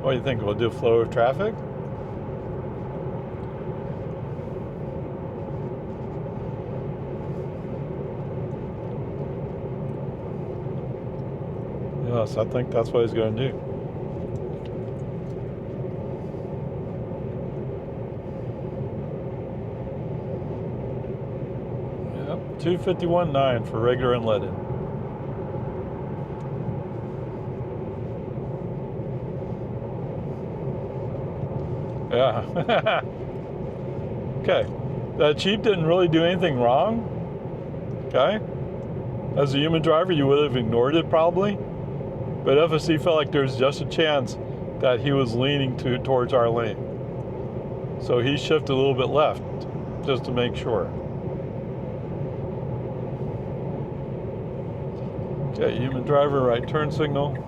What do you think? We'll do flow of traffic? Yes, I think that's what he's going to do. Yep, 251.9 for regular unleaded. Yeah. Okay. That Jeep didn't really do anything wrong. Okay. As a human driver, you would have ignored it probably. But FSD felt like there's just a chance that he was leaning towards our lane. So he shifted a little bit left just to make sure. Okay, human driver, right turn signal.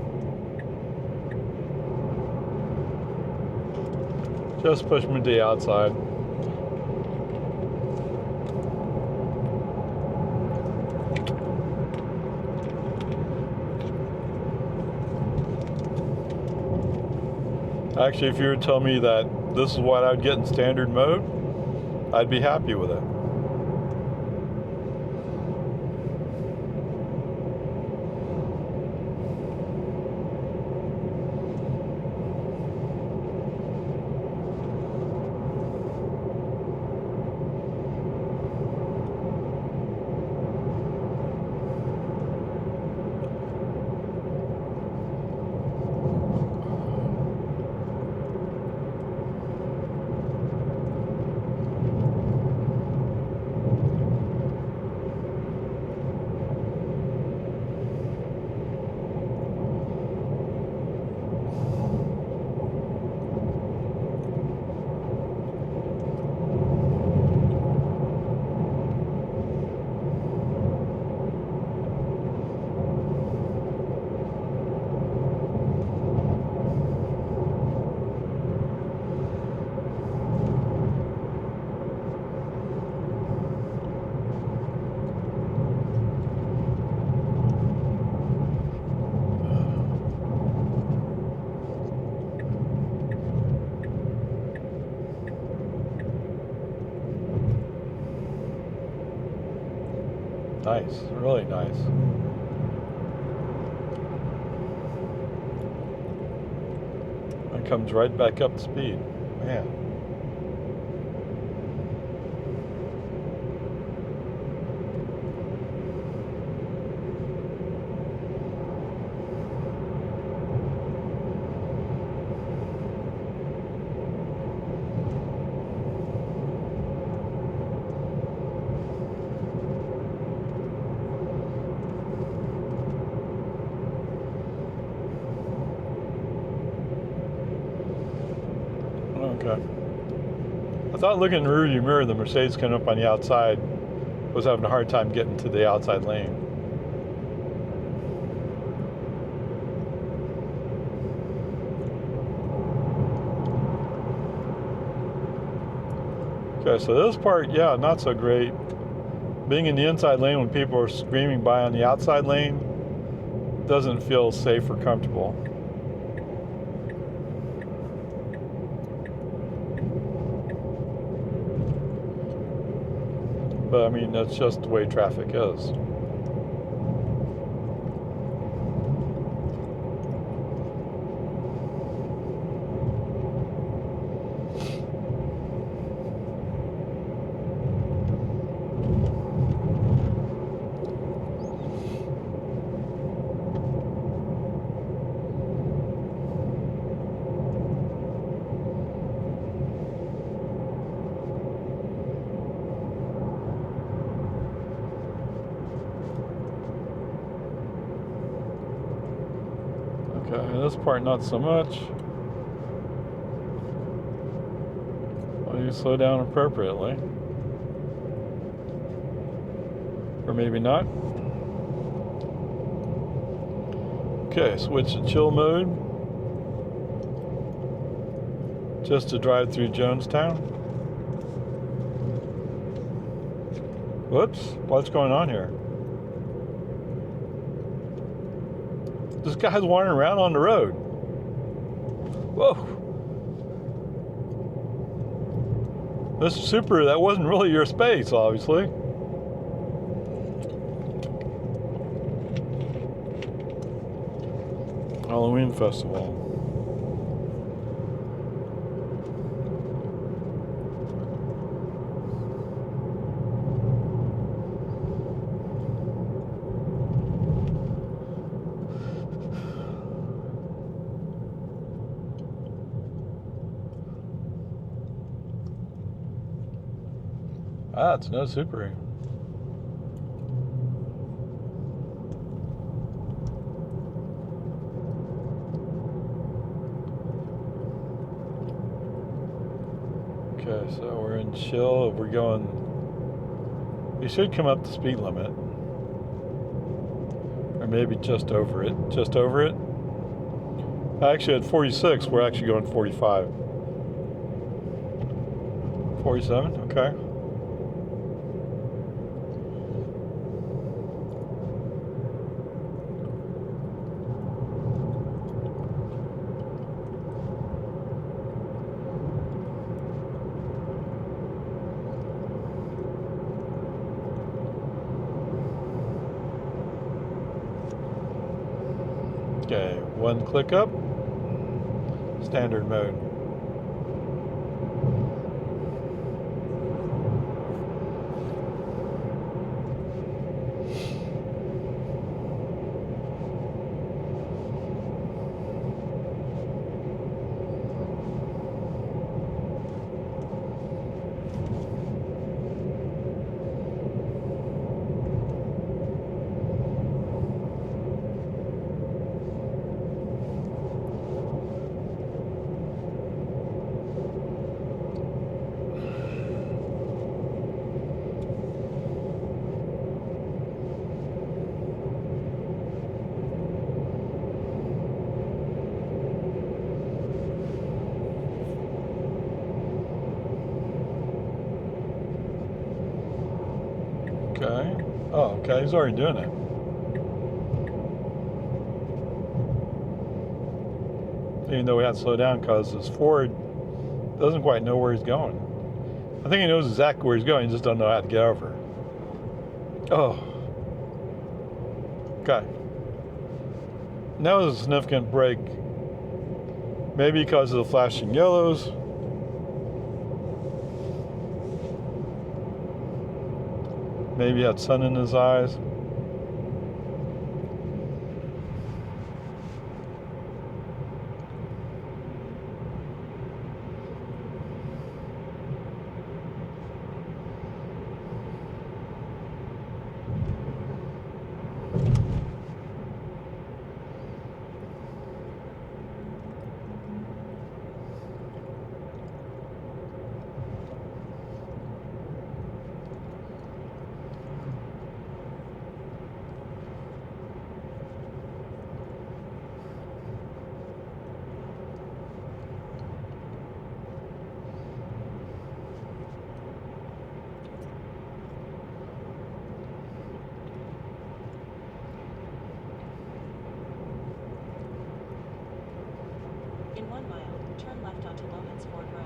Just push me to the outside. Actually, if you were to tell me that this is what I'd get in standard mode, I'd be happy with it. Nice, really nice. It comes right back up to speed. Man. Okay. I thought looking in the rearview mirror, the Mercedes coming up on the outside was having a hard time getting to the outside lane. Okay, so this part, yeah, not so great. Being in the inside lane when people are screaming by on the outside lane doesn't feel safe or comfortable. But I mean, that's just the way traffic is. Okay, this part not so much. Well, you slow down appropriately. Or maybe not. Okay, switch to chill mode. Just to drive through Jonestown. Whoops, what's going on here? This guy's wandering around on the road. Whoa. This Subaru, that wasn't really your space, obviously. Halloween festival. Ah, it's no Subaru. Okay, so we're in chill. We're going. You should come up to speed limit, or maybe just over it. Just over it. Actually, at 46, we're actually going 45. 47. Okay. Okay, one click up, standard mode. Okay. Oh, okay, he's already doing it. Even though we had to slow down because this Ford doesn't quite know where he's going. I think he knows exactly where he's going, he just doesn't know how to get over. Oh, Okay. That was a significant break. Maybe because of the flashing yellows. Maybe he had sun in his eyes. In 1 mile, turn left onto Loman's Ford Road.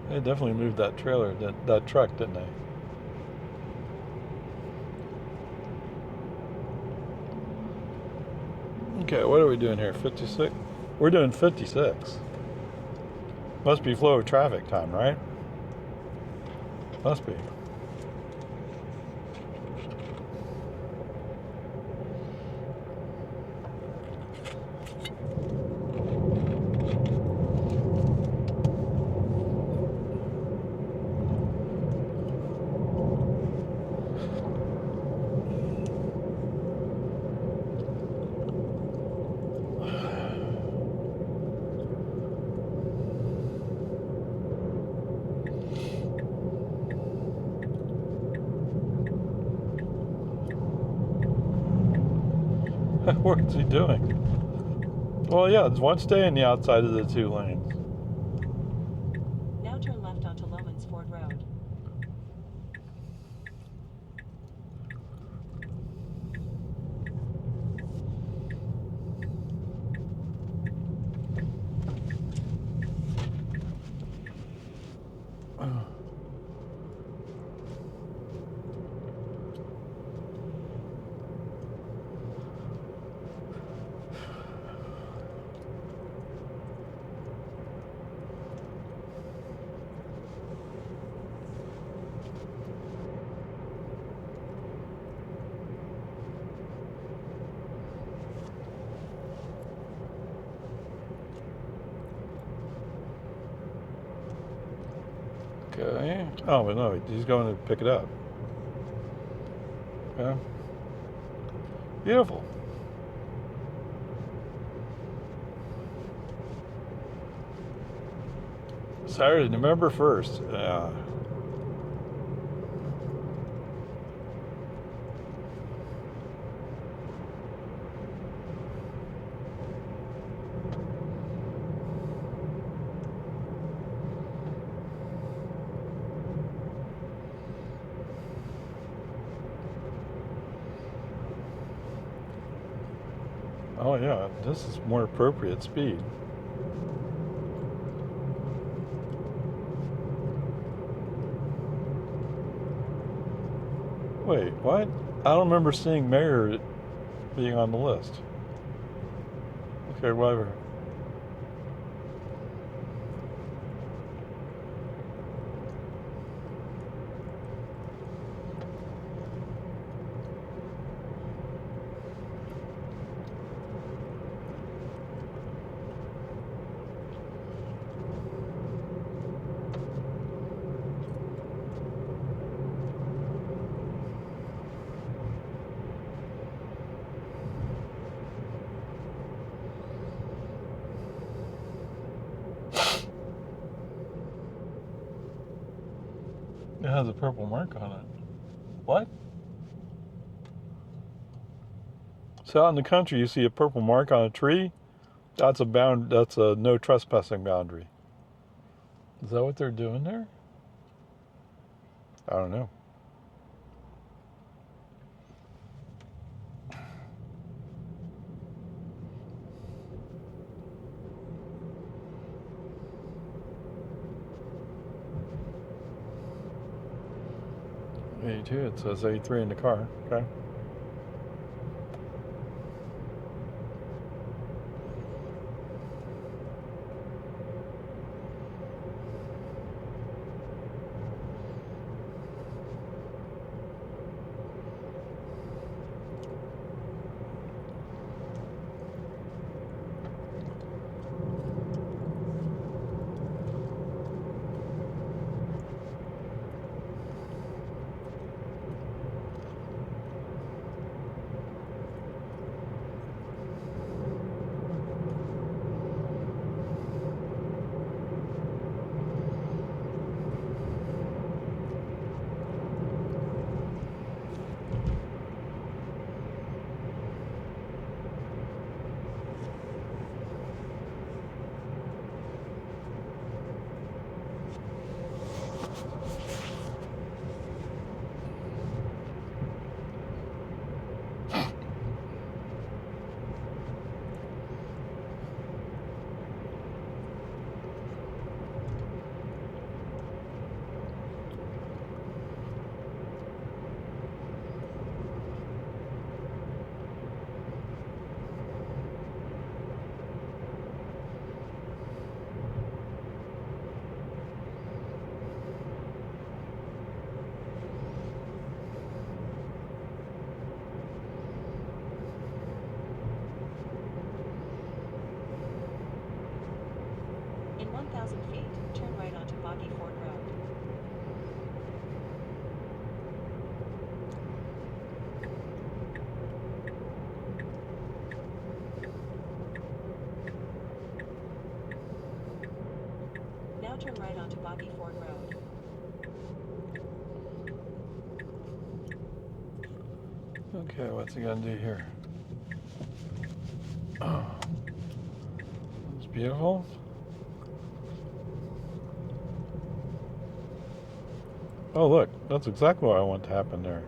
They definitely moved that trailer, that truck, didn't they? Okay, what are we doing here? 56? We're doing 56. Must be flow of traffic time, right? Must be. What's he doing? Well, yeah, there's one staying the outside of the 2 lanes. Now turn left onto Loman's Ford Road. Okay. Oh, but no, he's going to pick it up. Yeah. Beautiful. Saturday, November 1st. Yeah. Oh, yeah, this is more appropriate speed. Wait, what? I don't remember seeing Mayor being on the list. Okay, whatever. It has a purple mark on it. What? So out in the country, you see a purple mark on a tree. That's a no trespassing boundary. Is that what they're doing there? I don't know. 82, it says 83 in the car. Okay. In 1,000 feet, turn right onto Boggy Ford Road. Now turn right onto Boggy Ford Road. Okay, what's he gonna do here? Oh, it's beautiful. Oh, look, that's exactly what I want to happen there.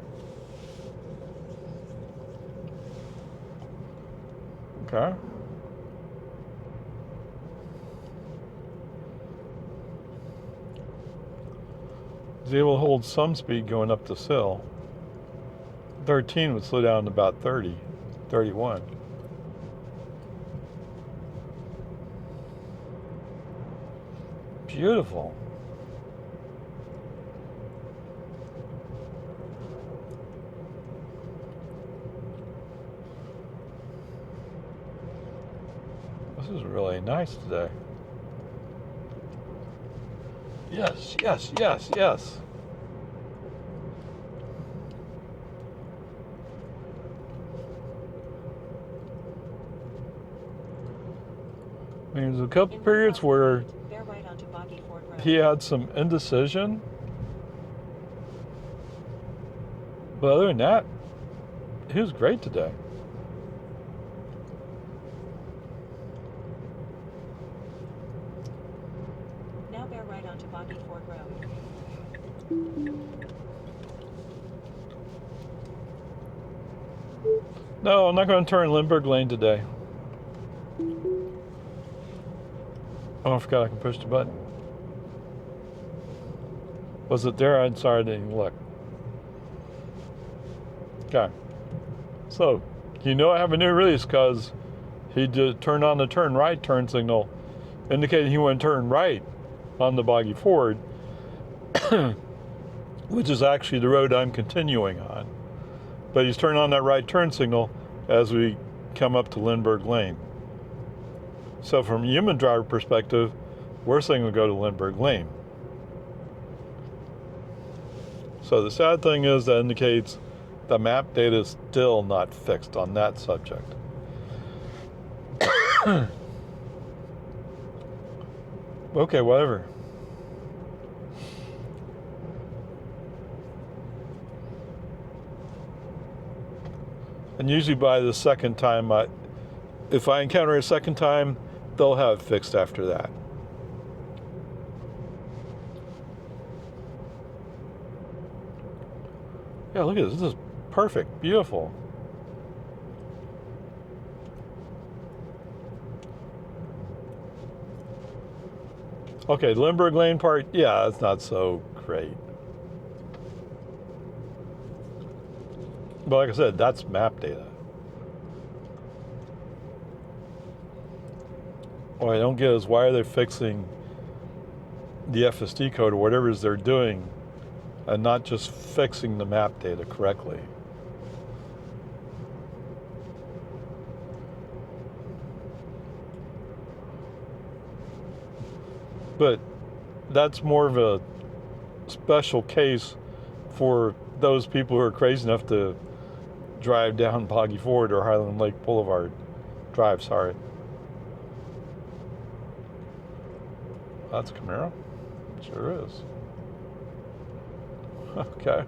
Okay. He's able to hold some speed going up this hill. 13 would slow down to about 30, 31. Beautiful. This is really nice today. Yes, yes, yes, yes. I mean, there's a couple periods where bear right onto Boggy Ford Road. he had some indecision. But other than that, he was great today. Now bear right onto Boggy Ford Road. No, I'm not going to turn Lindberg Lane today. Oh, I forgot I can push the button. Was it there? I'm sorry, I didn't look. Okay. So, you know I have a new release because he did turn on the turn right turn signal, indicating he went to turn right on the Boggy Ford, which is actually the road I'm continuing on. But he's turned on that right turn signal as we come up to Lindberg Lane. So from a human driver perspective, we're saying we'll go to Lindberg Lane. So the sad thing is that indicates the map data is still not fixed on that subject. Okay, whatever. And usually by the second time, if I encounter a second time, they'll have it fixed after that. Yeah, look at this. This is perfect. Beautiful. Okay, Lindbergh Lane part, yeah, it's not so great. But like I said, that's map data. What I don't get is why are they fixing the FSD code or whatever it is they're doing and not just fixing the map data correctly. But that's more of a special case for those people who are crazy enough to drive down Boggy Ford or Highland Lake Boulevard Drive, sorry. That's a Camaro? Sure is. Okay.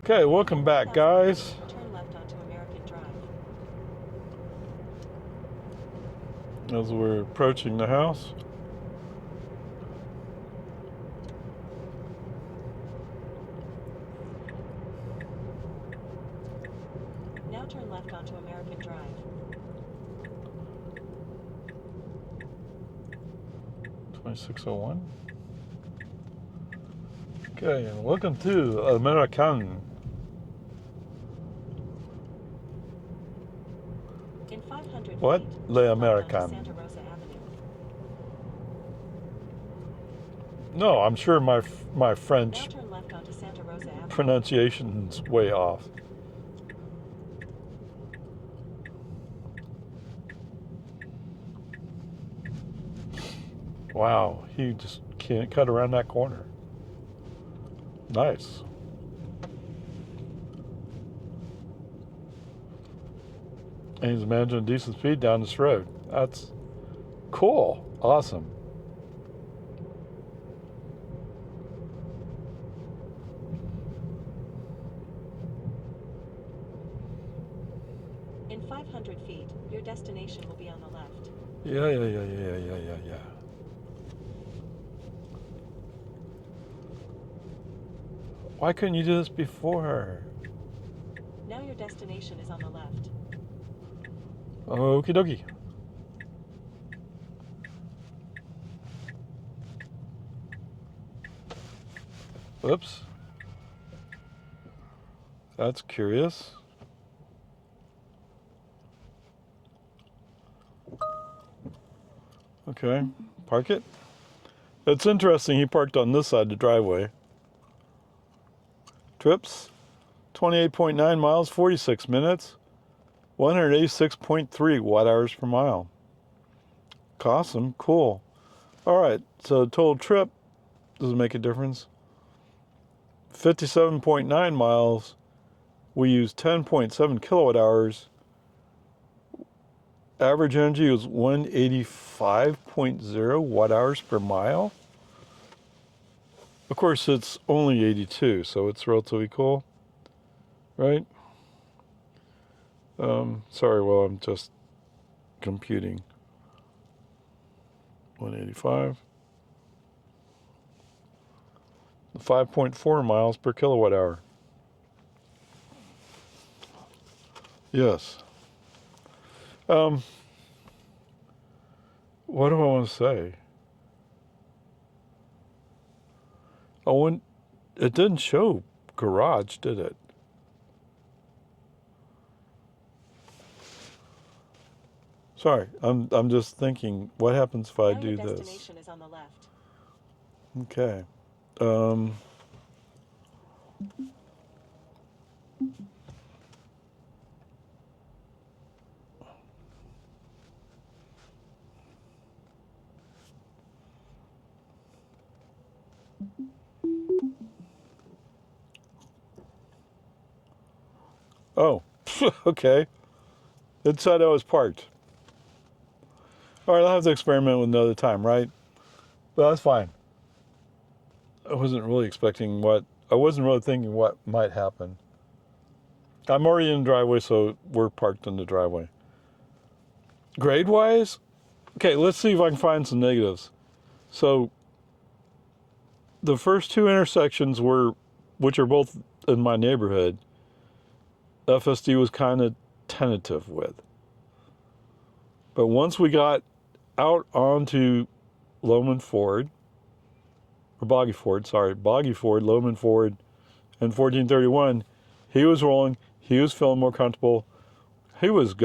Okay, welcome back, guys. Turn left onto American Drive. As we're approaching the house. Now turn left onto American Drive. $26.01. Okay, and welcome to American. In 500 What? feet, Le turn left onto American. Santa Rosa Avenue. No, I'm sure my Now French turn left onto Santa Rosa Avenue. pronunciation's way off. Wow, he just can't cut around that corner. Nice. And he's managing a decent speed down this road. That's cool. Awesome. In 500 feet, your destination will be on the left. Yeah. Why couldn't you do this before? Now your destination is on the left. Okie dokie. Whoops. That's curious. Okay, park it. It's interesting he parked on this side of the driveway. Trips, 28.9 miles, 46 minutes, 186.3 watt-hours per mile. Awesome, cool. All right, so total trip, doesn't make a difference. 57.9 miles, we used 10.7 kilowatt hours. Average energy was 185.0 watt-hours per mile. Of course, it's only 82, so it's relatively cool, right? Sorry, well, I'm just computing. 185. 5.4 miles per kilowatt hour. Yes. What do I want to say? It didn't show garage, did it? Sorry, I'm just thinking, what happens if I Now do your this? destination is on the left. Okay. Oh, okay. It said I was parked. All right, I'll have to experiment with another time, right? But that's fine. I wasn't really thinking what might happen. I'm already in the driveway, so we're parked in the driveway. Grade-wise, Okay, let's see if I can find some negatives. So the first two intersections which are both in my neighborhood, FSD was kind of tentative with. But once we got out onto Boggy Ford, Loman Ford, and 1431, he was rolling. He was feeling more comfortable. He was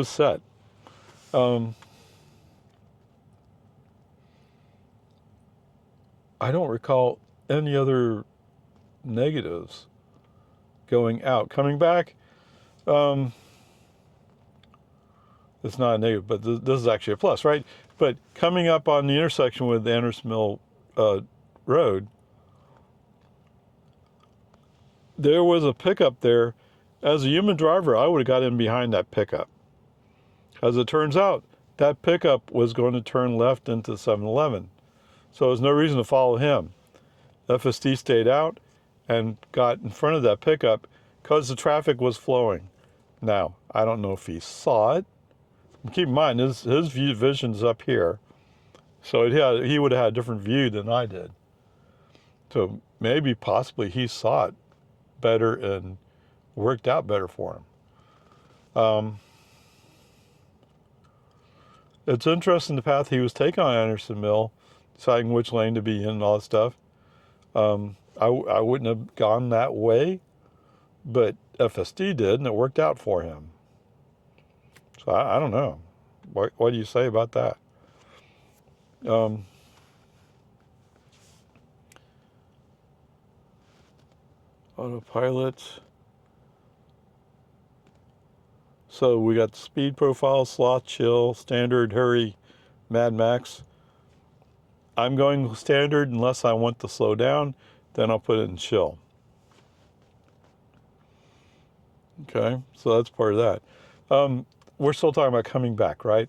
set. I don't recall any other negatives going out. Coming back, it's not a negative, but this is actually a plus, right? But coming up on the intersection with Anderson Mill Road, there was a pickup there. As a human driver, I would have got in behind that pickup. As it turns out, that pickup was going to turn left into 7-Eleven. So there's no reason to follow him. FSD stayed out and got in front of that pickup because the traffic was flowing. Now, I don't know if he saw it. Keep in mind, his vision's up here. So he would have had a different view than I did. So maybe, possibly, he saw it better and worked out better for him. It's interesting the path he was taking on Anderson Mill, deciding which lane to be in and all that stuff. I wouldn't have gone that way, but FSD did, and it worked out for him. So I don't know. What do you say about that? Autopilot. So we got speed profile, sloth, chill, standard, hurry, Mad Max. I'm going standard unless I want to slow down, then I'll put it in chill. Okay, so that's part of that. We're still talking about coming back, right?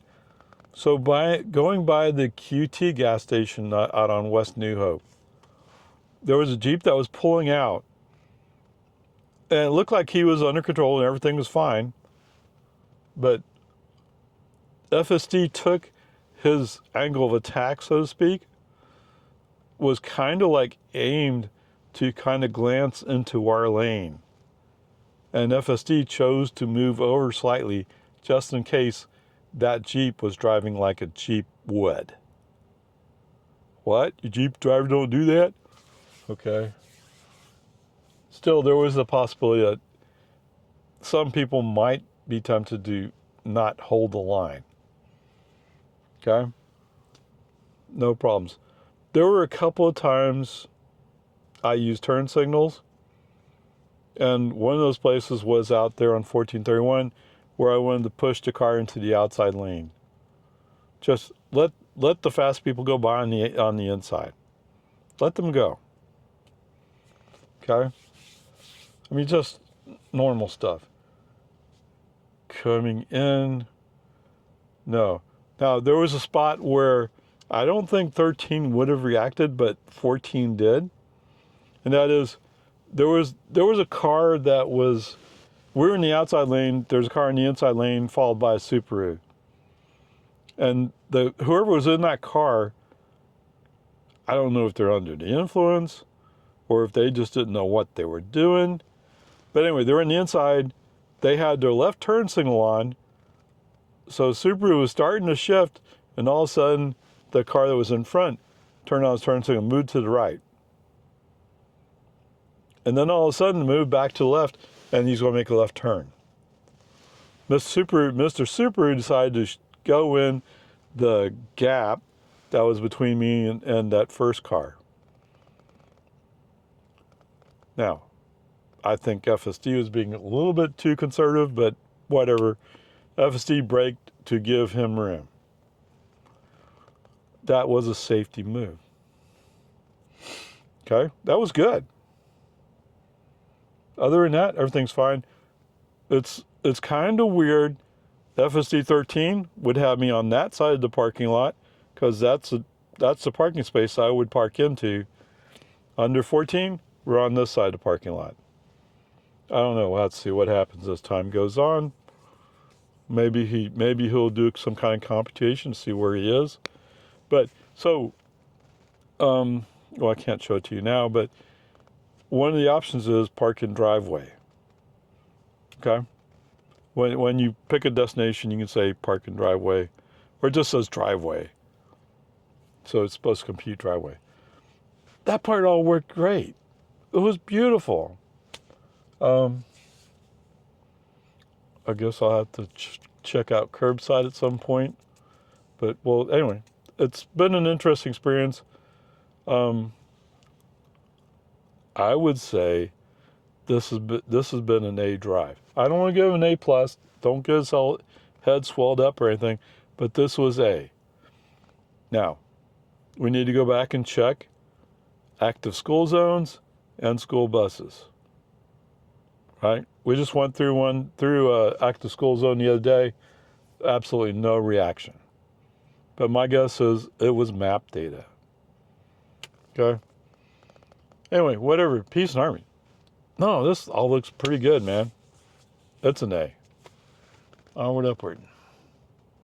So going by the QT gas station out on West New Hope, there was a Jeep that was pulling out, and it looked like he was under control and everything was fine. But FSD took his angle of attack, so to speak, was kind of like aimed to kind of glance into our lane. And FSD chose to move over slightly just in case that Jeep was driving like a Jeep would. What? You Jeep driver don't do that? Okay. Still, there was the possibility that some people might be tempted to not hold the line. Okay? No problems. There were a couple of times I used turn signals, and one of those places was out there on 1431 where I wanted to push the car into the outside lane. Just let the fast people go by on the inside. Let them go. Okay? I mean, just normal stuff. Coming in, no. Now, there was a spot where I don't think 13 would have reacted, but 14 did. And that is, there was a car that was, we were in the outside lane, there's a car in the inside lane followed by a Subaru. And whoever was in that car, I don't know if they're under the influence or if they just didn't know what they were doing. But anyway, they were in the inside. They had their left turn signal on. So Subaru was starting to shift, and all of a sudden, the car that was in front turned on its turn signal, moved to the right. And then all of a sudden, moved back to the left, and he's going to make a left turn. Mr. Subaru decided to go in the gap that was between me and that first car. Now, I think FSD was being a little bit too conservative, but whatever. FSD braked to give him room. That was a safety move. Okay, that was good. Other than that, everything's fine. It's kind of weird. FSD 13 would have me on that side of the parking lot because that's the parking space I would park into. Under 14, we're on this side of the parking lot. I don't know. Let's see what happens as time goes on. maybe he'll do some kind of computation to see where he is. But so, well, I can't show it to you now, but one of the options is park in driveway. Okay. When you pick a destination, you can say park in driveway, or it just says driveway. So it's supposed to compute driveway. That part all worked great. It was beautiful. I guess I'll have to check out curbside at some point. But, well, anyway, it's been an interesting experience. I would say this has been an A drive. I don't want to give it an A plus. Don't get his head swelled up or anything. But this was A. Now, we need to go back and check active school zones and school buses. Right? We just went through active school zone the other day. Absolutely no reaction. But my guess is it was map data. Okay? Anyway, whatever. Peace and harmony. No, this all looks pretty good, man. It's an A. Onward, upward.